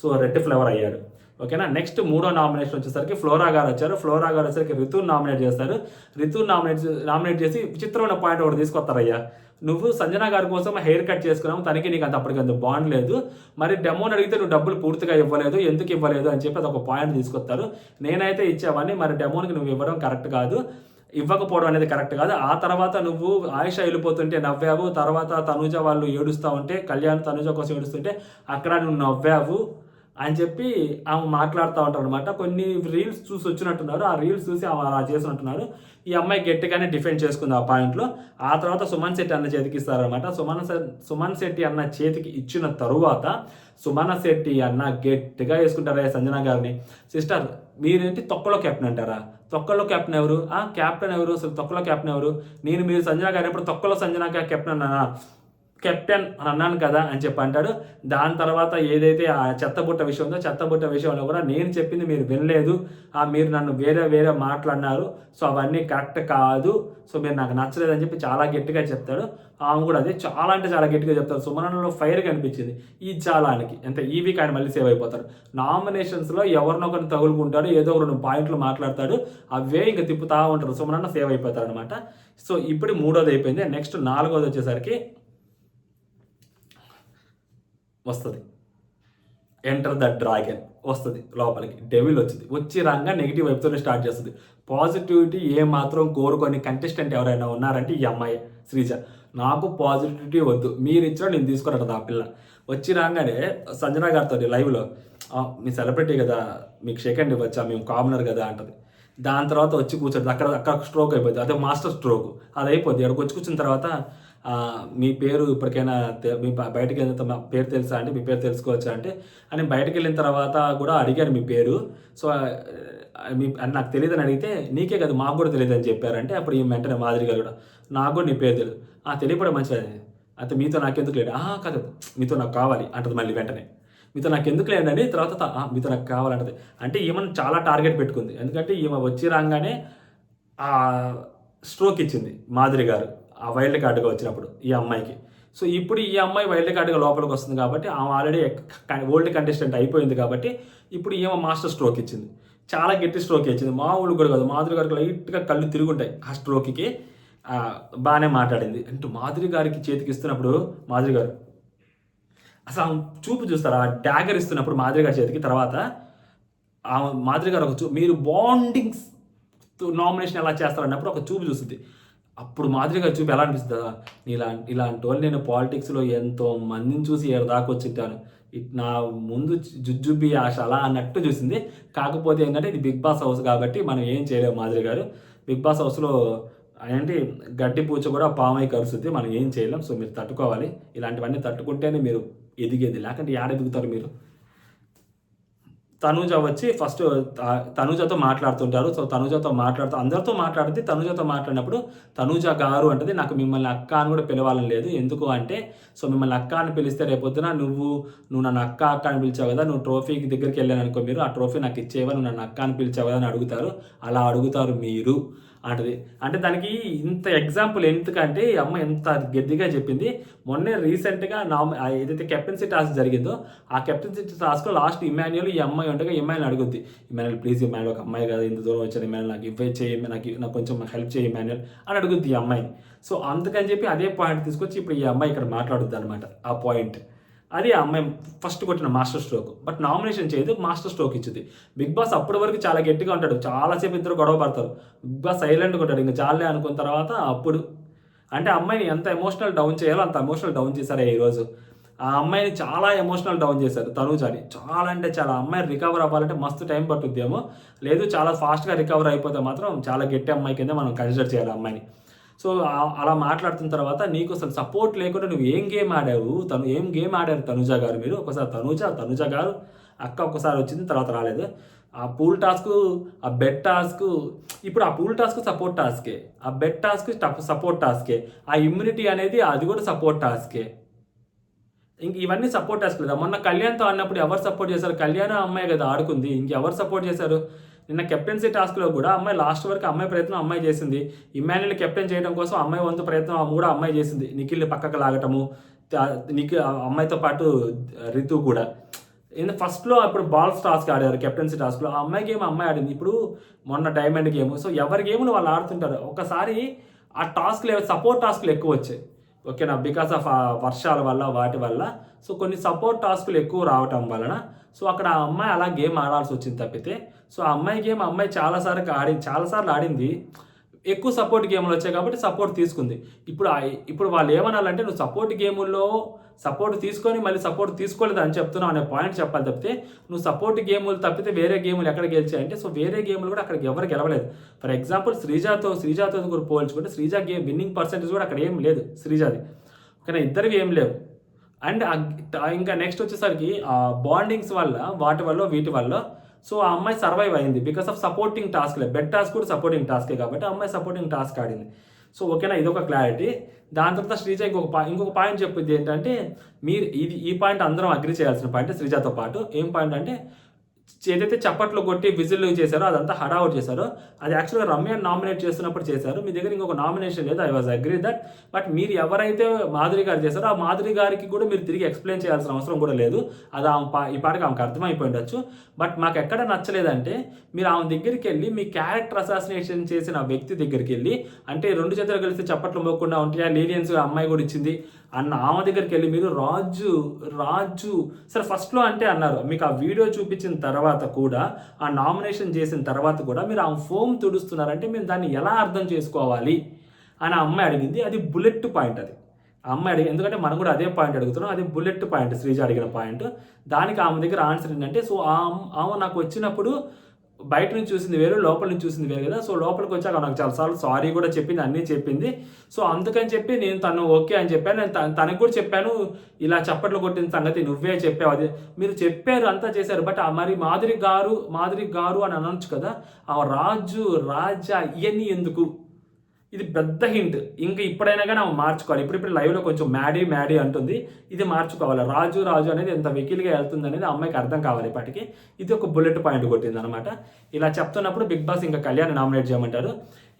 సో రెడ్ ఫ్లేవర్ అయ్యాడు. ఓకేనా. నెక్స్ట్ మూడో నామినేషన్ వచ్చేసరికి ఫ్లోరా గారు వచ్చారు. ఫ్లోరా గారు వచ్చేసరికి రితుని నామినేట్ చేస్తారు. రితుని నామినేట్ చేసి విచిత్రమైన పాయింట్ ఒకటి తీసుకొస్తారయ్యా. నువ్వు సంజన గారి కోసం హెయిర్ కట్ చేసుకున్నావు, తనకి నీకు అప్పటికంత బాండ్ లేదు, మరి డెమోని అడిగితే నువ్వు డబ్బులు పూర్తిగా ఇవ్వలేదు, ఎందుకు ఇవ్వలేదు అని చెప్పి అదొక పాయింట్ తీసుకొస్తారు. నేనైతే ఇచ్చేవాడిని, మరి డెమోనికి నువ్వు ఇవ్వడం కరెక్ట్ కాదు, ఇవ్వకపోవడం అనేది కరెక్ట్ కాదు. ఆ తర్వాత నువ్వు ఆయుష వెళ్ళిపోతుంటే నవ్వావు, తర్వాత తనుజ వాళ్ళు ఏడుస్తూ ఉంటే, కళ్యాణ్ తనుజ కోసం ఏడుస్తుంటే అక్కడ నువ్వు నవ్వావు అని చెప్పి ఆమె మాట్లాడుతూ ఉంటారు అనమాట. కొన్ని రీల్స్ చూసి వచ్చినట్టున్నారు, ఆ రీల్స్ చూసి ఆమె అలా చేసినట్టున్నారు. ఈ అమ్మాయి గట్టిగానే డిఫెండ్ చేసుకుంది ఆ పాయింట్లో. ఆ తర్వాత సుమన్ శెట్టి అన్న చేతికి ఇస్తారనమాట. సుమన్ శెట్టి అన్న చేతికి ఇచ్చిన తరువాత సుమన్ శెట్టి అన్న గట్టిగా వేసుకుంటారా సంజన గారిని. సిస్టర్ మీరేంటి తొక్కలో కెప్టెన్ అంటారా? తొక్కలో కెప్టెన్ ఎవరు? క్యాప్టెన్ ఎవరు? అసలు తొక్కలో కెప్టెన్ ఎవరు? మీరు సంజన గారు ఎప్పుడు తొక్కలో సంజన గారు కెప్టెన్ అన్నానా? కెప్టెన్ అన్నాను కదా అని చెప్పి అంటాడు. దాని తర్వాత ఏదైతే ఆ చెత్తబుట్ట విషయం ఉందో, చెత్తబుట్ట విషయంలో కూడా నేను చెప్పింది మీరు వినలేదు, మీరు నన్ను వేరే మాట్లాడినారు, సో అవన్నీ కరెక్ట్ కాదు, సో మీరు నాకు నచ్చలేదని చెప్పి చాలా గట్టిగా చెప్తాడు. ఆమె కూడా అదే చాలా అంటే చాలా గట్టిగా చెప్తారు. సుమనలో ఫైర్ కనిపించింది ఈ చాలానికి. అంటే ఈ వీక్ ఆయన మళ్ళీ సేవ్ అయిపోతారు. నామినేషన్స్లో ఎవరినొకరిని తగులుకుంటాడు, ఏదో ఒక 2 పాయింట్లు మాట్లాడతాడు, అవే ఇంకా తిప్పుతా ఉంటారు. సుమనన్న సేవ్ అయిపోతారు అనమాట. సో ఇప్పుడు 3వది అయిపోయింది. నెక్స్ట్ 4వది వచ్చేసరికి వస్తుంది. ఎంటర్ ద డ్రాగన్ వస్తుంది లోపలికి, డెవిల్ వచ్చింది. వచ్చి రాగా నెగిటివ్ వైపుతోనే స్టార్ట్ చేస్తుంది. పాజిటివిటీ ఏమాత్రం కోరుకొని కంటెస్టెంట్ ఎవరైనా ఉన్నారంటే ఈ అమ్మాయి శ్రీజ. నాకు పాజిటివిటీ వద్దు, మీరు ఇచ్చినా నేను తీసుకున్నట్టు ఆ పిల్ల. వచ్చి రాగానే సంజన గారితో లైవ్లో మీ సెలబ్రిటీ కదా, మీకు షేక్ హ్యాండ్ ఇవ్వచ్చా, మేము కామనర్ కదా అంటది. దాని తర్వాత వచ్చి కూర్చోదు, అక్కడ స్ట్రోక్ అయిపోద్ది, అదే మాస్టర్ స్ట్రోక్ అది అయిపోద్ది. అక్కడికి వచ్చి కూర్చున్న తర్వాత మీ పేరు ఇప్పటికైనా మీ బయటకు వెళ్ళిన పేరు తెలుసా అంటే, మీ పేరు తెలుసుకోవచ్చా అంటే, అని బయటకు వెళ్ళిన తర్వాత కూడా అడిగారు మీ పేరు, సో అని నాకు తెలియదు అని అడిగితే, నీకే కదా మాకు కూడా తెలియదు అని చెప్పారంటే, అప్పుడు ఈ వెంటనే మాదిరి గారు కూడా నాకు కూడా నీ పేరు తెలియదు, తెలియపడం మంచిది, అయితే మీతో నాకెందుకు లేడు, కాదు మీతో నాకు కావాలి అంటది మళ్ళీ వెంటనే. మీతో నాకు ఎందుకు లేదండి, తర్వాత మీతో నాకు కావాలంటది. అంటే ఈమెను చాలా టార్గెట్ పెట్టుకుంది. ఎందుకంటే ఈమె వచ్చి రాగానే స్ట్రోక్ ఇచ్చింది మాదిరి గారు ఆ వైల్డ్ కార్డుగా వచ్చినప్పుడు ఈ అమ్మాయికి. సో ఇప్పుడు ఈ అమ్మాయి వైల్డ్ కార్డుగా లోపలికి వస్తుంది కాబట్టి, ఆమె ఆల్రెడీ ఓల్డ్ కంటెస్టెంట్ అయిపోయింది కాబట్టి, ఇప్పుడు ఈమె మాస్టర్ స్ట్రోక్ ఇచ్చింది. చాలా గట్టి స్ట్రోక్ ఇచ్చింది, మామూలు కూడా కాదు. మాధురి గారికి లైట్గా కళ్ళు తిరుగుంటాయి ఆ స్ట్రోక్కి. బాగానే మాట్లాడింది. అంటే మాధురి గారికి చేతికి ఇస్తున్నప్పుడు మాధురి గారు అసలు చూపు చూస్తారు, ఆ డ్యాగర్ ఇస్తున్నప్పుడు మాధురి గారి చేతికి, తర్వాత మాధురి గారు ఒక మీరు బాండింగ్స్ నామినేషన్ ఎలా చేస్తారన్నప్పుడు ఒక చూపు చూస్తుంది. అప్పుడు మాదిరి గారు చూపి ఎలా అనిపిస్తుందా, ఇలాంటి వాళ్ళు నేను పాలిటిక్స్లో ఎంతో మందిని చూసి దాకా వచ్చింటాను, నా ముందు జుజ్జుబి ఆశ అలా అన్నట్టు చూసింది. కాకపోతే ఏంటంటే ఇది బిగ్ బాస్ హౌస్ కాబట్టి మనం ఏం చేయలేము. మాదిరి గారు బిగ్ బాస్ హౌస్లో ఏంటి గడ్డి పూచ కూడా పామై కలుస్తుంది, మనం ఏం చేయలేం. సో మీరు తట్టుకోవాలి, ఇలాంటివన్నీ తట్టుకుంటేనే మీరు ఎదిగేది, లేకుంటే ఎదుగుతారు మీరు. తనుజ వచ్చి ఫస్ట్ తనుజతో మాట్లాడుతుంటారు. సో తనుజతో అందరితో మాట్లాడితే తనుజతో మాట్లాడినప్పుడు తనుజ గారు అంటది, నాకు మిమ్మల్ని అక్క అని కూడా పిలవాలని లేదు, ఎందుకు అంటే, సో మిమ్మల్ని అక్క అని పిలిస్తే రేపొద్దున నువ్వు నన్ను అక్క అని పిలిచావు కదా, నువ్వు ట్రోఫీకి దగ్గరికి వెళ్ళాను అనుకో, మీరు ఆ ట్రోఫీ నాకు ఇచ్చేవా, నువ్వు నన్ను అక్క అని పిలిచావు కదా అని అడుగుతారు, అలా అడుగుతారు మీరు అంటది. అంటే దానికి ఇంత ఎగ్జాంపుల్ ఎందుకంటే ఈ అమ్మ ఎంత గట్టిగా చెప్పింది. మొన్నే రీసెంట్గా ఏదైతే కెప్టెన్సీ టాస్క్ జరిగిందో ఆ కెప్టెన్సీ టాస్క్లో లాస్ట్ ఇమాన్యుయల్ ఈ అమ్మాయి ఉండగా ఇమాన్యుల్ అడుగుద్ది, ఇమాన్యుల్ ప్లీజ్ ఇమాన్యుల్ ఒక అమ్మాయి కదా ఇంత దూరం వచ్చాను, ఇమాన్యుల్ నాకు ఇవ్వే చేయి, నాకు కొంచెం హెల్ప్ చేయి ఇమాన్యుల్ అని అడుగుద్ది ఈ అమ్మాయిని. సో అందుకని చెప్పి అదే పాయింట్ తీసుకొచ్చి ఇప్పుడు ఈ అమ్మాయి ఇక్కడ మాట్లాడుద్ది అనమాట. ఆ పాయింట్ అది ఆ అమ్మాయి ఫస్ట్ కొట్టిన మాస్టర్ స్ట్రోక్. బట్ నామినేషన్ చేయదు, మాస్టర్ స్ట్రోక్ ఇచ్చింది. బిగ్ బాస్ అప్పటి వరకు చాలా గట్టిగా ఉంటాడు, చాలాసేపు ఇద్దరు గొడవ పడతారు. బిగ్ బాస్ సైలెంట్గా ఉంటాడు, ఇంకా చాలే అనుకున్న తర్వాత అప్పుడు అంటే అమ్మాయిని ఎంత ఎమోషనల్ డౌన్ చేయాలో అంత ఎమోషనల్ డౌన్ చేశారు ఈరోజు. ఆ అమ్మాయిని చాలా ఎమోషనల్ డౌన్ చేశారు తనూజాని, చాలా అంటే చాలా. అమ్మాయి రికవర్ అవ్వాలంటే మస్తు టైం పట్టుద్దేమో, లేదు చాలా ఫాస్ట్గా రికవర్ అయిపోతే మాత్రం చాలా గట్టి అమ్మాయి కింద మనం కన్సిడర్ చేయాలి అమ్మాయిని. సో అలా మాట్లాడుతున్న తర్వాత నీకు అసలు సపోర్ట్ లేకుండా నువ్వు ఏం గేమ్ ఆడావు, ఏం గేమ్ ఆడారు తనుజ గారు మీరు. ఒకసారి తనుజ గారు అక్క ఒకసారి వచ్చింది, తర్వాత రాలేదు. ఆ పూల్ టాస్క్, ఆ బెడ్ టాస్క్, ఇప్పుడు ఆ పూల్ టాస్క్ సపోర్ట్ టాస్కే, ఆ బెడ్ టాస్క్ సపోర్ట్ టాస్కే, ఆ ఇమ్యూనిటీ అనేది అది కూడా సపోర్ట్ టాస్కే. ఇంక ఇవన్నీ సపోర్ట్ టాస్క్ లేదా. మొన్న కళ్యాణ్తో ఆడినప్పుడు ఎవరు సపోర్ట్ చేశారు? కళ్యాణ్ అమ్మాయి కదా ఆడుకుంది, ఇంకెవరు సపోర్ట్ చేశారు? నిన్న కెప్టెన్సీ టాస్క్లో కూడా అమ్మాయి లాస్ట్ వరకు అమ్మాయి ప్రయత్నం అమ్మాయి చేసింది. ఇమ్మాన్యుల్ని కెప్టెన్ చేయడం కోసం అమ్మాయి వంతు ప్రయత్నం కూడా అమ్మాయి చేసింది. నిఖిల్ని పక్కకు లాగటము, అమ్మాయితో పాటు రితు కూడా ఫస్ట్‌లో అప్పుడు బాల్స్ టాస్క్ ఆడారు కెప్టెన్సీ టాస్క్‌లో. ఆ అమ్మాయి గేమ్ ఆ అమ్మాయి ఆడింది. ఇప్పుడు మొన్న డైమండ్ గేమ్. సో, ఎవరి గేమ్‌లు వాళ్ళు ఆడుతుంటారు. ఒకసారి ఆ టాస్క్‌లు సపోర్ట్ టాస్క్‌లు ఎక్కువొచ్చాయి. ఓకేనా. బికాస్ ఆఫ్ వర్షాల వల్ల వాటి వల్ల. సో, కొన్ని సపోర్ట్ టాస్క్‌లు ఎక్కువ రావటం వలన సో, అక్కడ ఆ అమ్మాయి అలా గేమ్ ఆడాల్సొచ్చింది తప్పితే సో, ఆ అమ్మాయి గేమ్ ఆ అమ్మాయి చాలా సార్లు ఆడింది. ఎక్కువ సపోర్ట్ గేమ్‌లొచ్చాయి కాబట్టి సపోర్ట్ తీసుకుంది. ఇప్పుడు వాళ్ళేమనాలంటే నువ్వు సపోర్ట్ గేముల్లో సపోర్ట్ తీసుకొని మళ్ళీ సపోర్ట్ తీసుకోలేదని చెప్తున్నావు అనే పాయింట్ చెప్పాలి తప్పితే, నువ్వు సపోర్ట్ గేములు తప్పితే వేరే గేములు ఎక్కడ గెలిచాయంటే, సో వేరే గేములు కూడా అక్కడికి ఎవరు గెలవలేదు. ఫర్ ఎగ్జాంపుల్ శ్రీజాతో కూడా పోల్చుకుంటే శ్రీజ గేమ్ విన్నింగ్ పర్సెంటేజ్ కూడా అక్కడ ఏం లేదు శ్రీజాది. ఓకేనా. ఇద్దరివి ఏం లేవు. అండ్ ఇంకా నెక్స్ట్ వచ్చేసరికి బాండింగ్స్ వల్ల వాటి వల్ల వీటి వల్ల సో ఆ అమ్మాయి సర్వైవ్ అయింది బికాస్ ఆఫ్ సపోర్టింగ్ టాస్క్లే. బెడ్ టాస్క్ కూడా సపోర్టింగ్ టాస్కే కాబట్టి ఆ అమ్మాయి సపోర్టింగ్ టాస్క్ ఆడింది. సో ఓకేనా, ఇదొక క్లారిటీ. దాని తర్వాత శ్రీజ ఇంకొక పాయింట్ చెప్పింది ఏంటంటే, ఈ పాయింట్ అందరం అగ్రి చేయాల్సిన పాయింట్ శ్రీజతో పాటు. ఏం పాయింట్ అంటే, ఏదైతే చప్పట్లు కొట్టి విజిల్ చేశారో అదంతా హడావుట్ చేశారో అది యాక్చువల్గా రమ్య నామినేట్ చేస్తున్నప్పుడు చేశారు. మీ దగ్గర ఇంకొక నామినేషన్ లేదు. I was agree that. But మీరు ఎవరైతే మాధురి గారు చేశారో ఆ మాధురి గారికి కూడా మీరు తిరిగి ఎక్స్ప్లెయిన్ చేయాల్సిన అవసరం కూడా లేదు. అది ఈ పాటకి ఆమెకు అర్థమైపోయి ఉండొచ్చు. బట్ మాకు ఎక్కడ నచ్చలేదంటే, మీరు ఆమె దగ్గరికి వెళ్ళి మీ క్యారెక్టర్ అసాసినేషన్ చేసిన వ్యక్తి దగ్గరికి వెళ్ళి, అంటే రెండు చేతులు కలిసి చప్పట్లు మోకుండా ఉంటాయా లీనియన్స్ అమ్మాయి కూడా ఇచ్చింది అన్న ఆమె దగ్గరికి వెళ్ళి మీరు రాజు సరే ఫస్ట్లో అంటే అన్నారు. మీకు ఆ వీడియో చూపించిన తర్వాత కూడా ఆ నామినేషన్ చేసిన తర్వాత కూడా మీరు ఆ ఫోమ్ తుడుస్తున్నారంటే మేము దాన్ని ఎలా అర్థం చేసుకోవాలి అని ఆ అమ్మాయి అడిగింది. అది బుల్లెట్ పాయింట్. అది ఆ అమ్మాయి అడిగింది. ఎందుకంటే మనం కూడా అదే పాయింట్ అడుగుతున్నాం. అది బుల్లెట్ పాయింట్ శ్రీజ అడిగిన పాయింట్. దానికి ఆమె దగ్గర ఆన్సర్ ఏంటంటే, సో ఆమె నాకు వచ్చినప్పుడు బయట నుంచి చూసింది వేరు, లోపల నుంచి చూసింది వేరు కదా. సో లోపలికి వచ్చాక నాకు చాలాసార్లు సారీ కూడా చెప్పింది, అన్నీ చెప్పింది. సో అందుకని చెప్పి నేను తను ఓకే అని చెప్పాను. నేను తనకు కూడా చెప్పాను, ఇలా చప్పట్లు కొట్టిన సంగతి నువ్వే చెప్పావు, అది మీరు చెప్పారు అంతా చేశారు. బట్ మరి మాధురి గారు అని అనొచ్చు కదా. ఆ రాజా ఇవన్నీ ఎందుకు? ఇది పెద్ద హింట్. ఇంకా ఇప్పుడైనా కానీ ఆమె మార్చుకోవాలి. ఇప్పుడు లైవ్లో కొంచెం మ్యాడీ అంటుంది. ఇది మార్చుకోవాలి. రాజు అనేది ఎంత వెకిలిగా వెళ్తుంది అనేది అమ్మాయికి అర్థం కావాలి ఇప్పటికి. ఇది ఒక బుల్లెట్ పాయింట్ కొట్టింది అనమాట. ఇలా చెప్తున్నప్పుడు బిగ్ బాస్ ఇంకా కళ్యాణ్ నామినేట్ చేయమంటారు.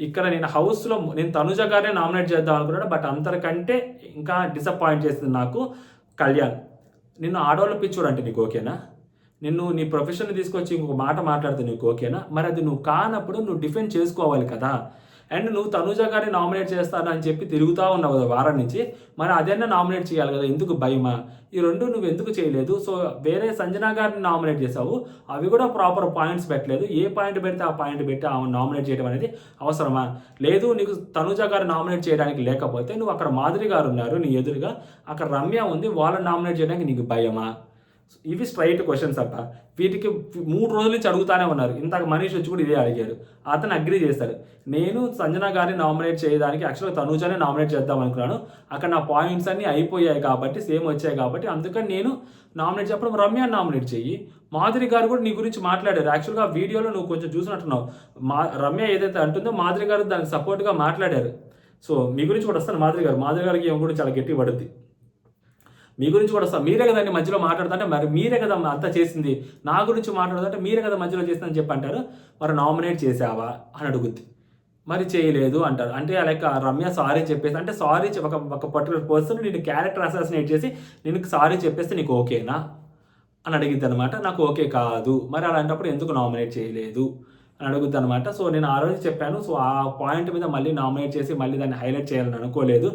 ఇక్కడ నేను హౌస్లో తనుజ గారే నామినేట్ చేద్దాం అనుకున్నాడు. బట్ అందరికంటే ఇంకా డిసప్పాయింట్ చేసింది నాకు కళ్యాణ్. నిన్ను ఆడవాళ్ళ పిచ్చోడు అంటే నీకు ఓకేనా? నీ ప్రొఫెషన్ తీసుకొచ్చి ఇంకొక మాట మాట్లాడితే నీకు ఓకేనా? మరి అది నువ్వు కానప్పుడు నువ్వు డిఫెండ్ చేసుకోవాలి కదా. అండ్ నువ్వు తనుజ గారిని నామినేట్ చేస్తానని చెప్పి తిరుగుతూ ఉన్నావు కదా వారం నుంచి. మరి అదైనా నామినేట్ చేయాలి కదా. ఎందుకు భయమా? ఈ రెండు నువ్వు ఎందుకు చేయలేదు? సో వేరే సంజన గారిని నామినేట్ చేసావు, అవి కూడా ప్రాపర్ పాయింట్స్ పెట్టలేదు. ఏ పాయింట్ పెడితే ఆ పాయింట్ పెట్టి ఆమె నామినేట్ చేయడం అనేది అవసరమా? లేదు, నీకు తనుజ గారు నామినేట్ చేయడానికి లేకపోతే నువ్వు అక్కడ మాధురి గారు ఉన్నారు నీ ఎదురుగా, అక్కడ రమ్య ఉంది, వాళ్ళని నామినేట్ చేయడానికి నీకు భయమా? ఇవి స్ట్రైట్ క్వశ్చన్స్ అబ్బా. వీటికి 3 రోజుల నుంచి అడుగుతానే ఉన్నారు. ఇంతకు మనీష్ వచ్చి కూడా ఇదే అడిగారు. అతను అగ్రీ చేస్తారు. నేను సంజన గారిని నామినేట్ చేయడానికి యాక్చువల్గా తనూజానే నామినేట్ చేద్దాం అనుకున్నాను. అక్కడ నా పాయింట్స్ అన్నీ అయిపోయాయి కాబట్టి, సేమ్ వచ్చాయి కాబట్టి, అందుకని నేను నామినేట్ చెప్పడం రమ్య నామినేట్ చెయ్యి. మాధురి గారు కూడా నీ గురించి మాట్లాడారు. యాక్చువల్గా వీడియోలో నువ్వు కొంచెం చూసినట్టున్నావు. రమ్య ఏదైతే అంటుందో మాధురి గారు దానికి సపోర్ట్గా మాట్లాడారు. సో మీ గురించి కూడా వస్తాను. మాధురి గారికి ఏమో కూడా చాలా గట్టి పడుద్ది. మీ గురించి కూడా వస్తాను. మీరే కదా మధ్యలో మాట్లాడుతుంటే, మరి మీరే కదా అంతా చేసింది, నా గురించి మాట్లాడుతుంటే మీరే కదా మధ్యలో చేసిందని చెప్పి అంటారు. మరి నామినేట్ చేసావా అని అడుగుద్ది. మరి చేయలేదు అంటారు. అంటే లైక్ రమ్య సారీ చెప్పేసి, అంటే సారీ ఒక పర్టికులర్ పర్సన్ నేను క్యారెక్టర్ అసాసినేట్ చేసి నేను సారీ చెప్పేస్తే నీకు ఓకేనా అని అడిగిద్ది అనమాట. నాకు ఓకే కాదు. మరి అలాంటప్పుడు ఎందుకు నామినేట్ చేయలేదు అని అడుగుద్ది అనమాట. సో నేను ఆ రోజు చెప్పాను. సో ఆ పాయింట్ మీద మళ్ళీ నామినేట్ చేసి మళ్ళీ దాన్ని హైలైట్ చేయాలని అనుకోలేదు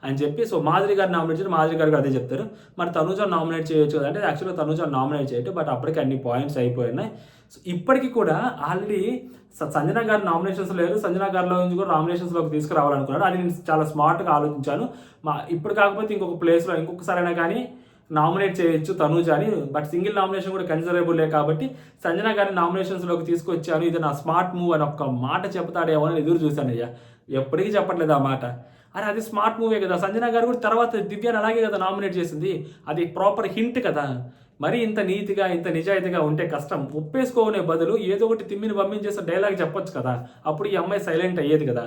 అని చెప్పి, సో మాధురి గారు నామినేట్ చేసి మాధురి గారు అదే చెప్తారు. మరి తనుజ నామినేట్ చేయొచ్చు కదా అంటే, యాక్చువల్గా తనుజ నామినేట్ చేయట్టు, బట్ అప్పటికి అన్ని పాయింట్స్ అయిపోయినాయి. సో ఇప్పటికీ కూడా ఆల్రెడీ సంజన గారు నామినేషన్స్ లేరు, సంజన గారిలో నుంచి కూడా నామినేషన్స్లోకి తీసుకురావాలనుకున్నాడు. అది నేను చాలా స్మార్ట్గా ఆలోచించాను. ఇప్పుడు కాకపోతే ఇంకొక ప్లేస్లో ఇంకొకసారైనా కానీ నామినేట్ చేయొచ్చు తనూజ అని. బట్ సింగిల్ నామినేషన్ కూడా కన్సిడరబుల్లే కాబట్టి సంజన గారిని నామినేషన్స్లోకి తీసుకొచ్చాను, ఇది నా స్మార్ట్ మూవ్ అని ఒక్క మాట చెప్తాడేమో అని ఎదురు చూశాను. అయ్యా ఎప్పటికీ చెప్పట్లేదు ఆ మాట. అరే అది స్మార్ట్ మూవే కదా. సంజన గారు కూడా తర్వాత దివ్యాని అలాగే కదా నామినేట్ చేసింది. అది ప్రాపర్ హింట్ కదా. మరి ఇంత నీతిగా ఇంత నిజాయితీగా ఉంటే కష్టం. ఒప్పేసుకోనే బదులు ఏదో ఒకటి తిమ్మిని పంపించేస్తే డైలాగ్ చెప్పొచ్చు కదా. అప్పుడు ఈ అమ్మాయి సైలెంట్ అయ్యేది కదా.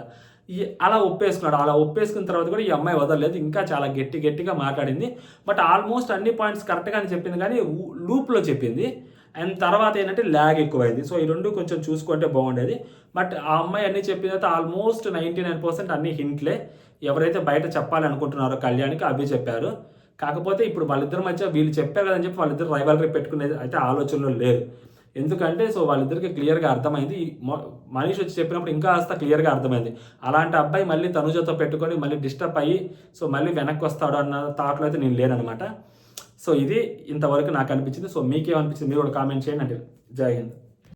అలా ఒప్పేసుకున్నాడు. అలా ఒప్పేసుకున్న తర్వాత కూడా ఈ అమ్మాయి వదలలేదు, ఇంకా చాలా గట్టిగా మాట్లాడింది. బట్ ఆల్మోస్ట్ అన్ని పాయింట్స్ కరెక్ట్గానే చెప్పింది, కానీ లూప్లో చెప్పింది. అండ్ తర్వాత ఏంటంటే ల్యాగ్ ఎక్కువైంది. సో ఈ రెండు కొంచెం చూసుకుంటే బాగుండేది. బట్ ఆ అమ్మాయి అన్నీ చెప్పిన తర్వాత ఆల్మోస్ట్ 99% అన్ని హింట్లే. ఎవరైతే బయట చెప్పాలి అనుకుంటున్నారో కళ్యాణ్కి అవి చెప్పారు. కాకపోతే ఇప్పుడు వాళ్ళిద్దరి మధ్య వీళ్ళు చెప్పారు కదని చెప్పి వాళ్ళిద్దరు రైవల్రీ పెట్టుకునేది అయితే ఆలోచనలో లేరు. ఎందుకంటే సో వాళ్ళిద్దరికి క్లియర్గా అర్థమైంది. మనీష్ వచ్చి చెప్పినప్పుడు ఇంకా కాస్త క్లియర్గా అర్థమైంది. అలాంటి అబ్బాయి మళ్ళీ తనుజతో పెట్టుకొని మళ్ళీ డిస్టర్బ్ అయ్యి సో మళ్ళీ వెనక్కి వస్తాడు అన్న థాట్లో అయితే నేను లేననమాట. సో ఇది ఇంతవరకు నాకు అనిపించింది. సో మీకేమనిపించింది మీరు కూడా కామెంట్ చేయండి. అంటే జై హింద్.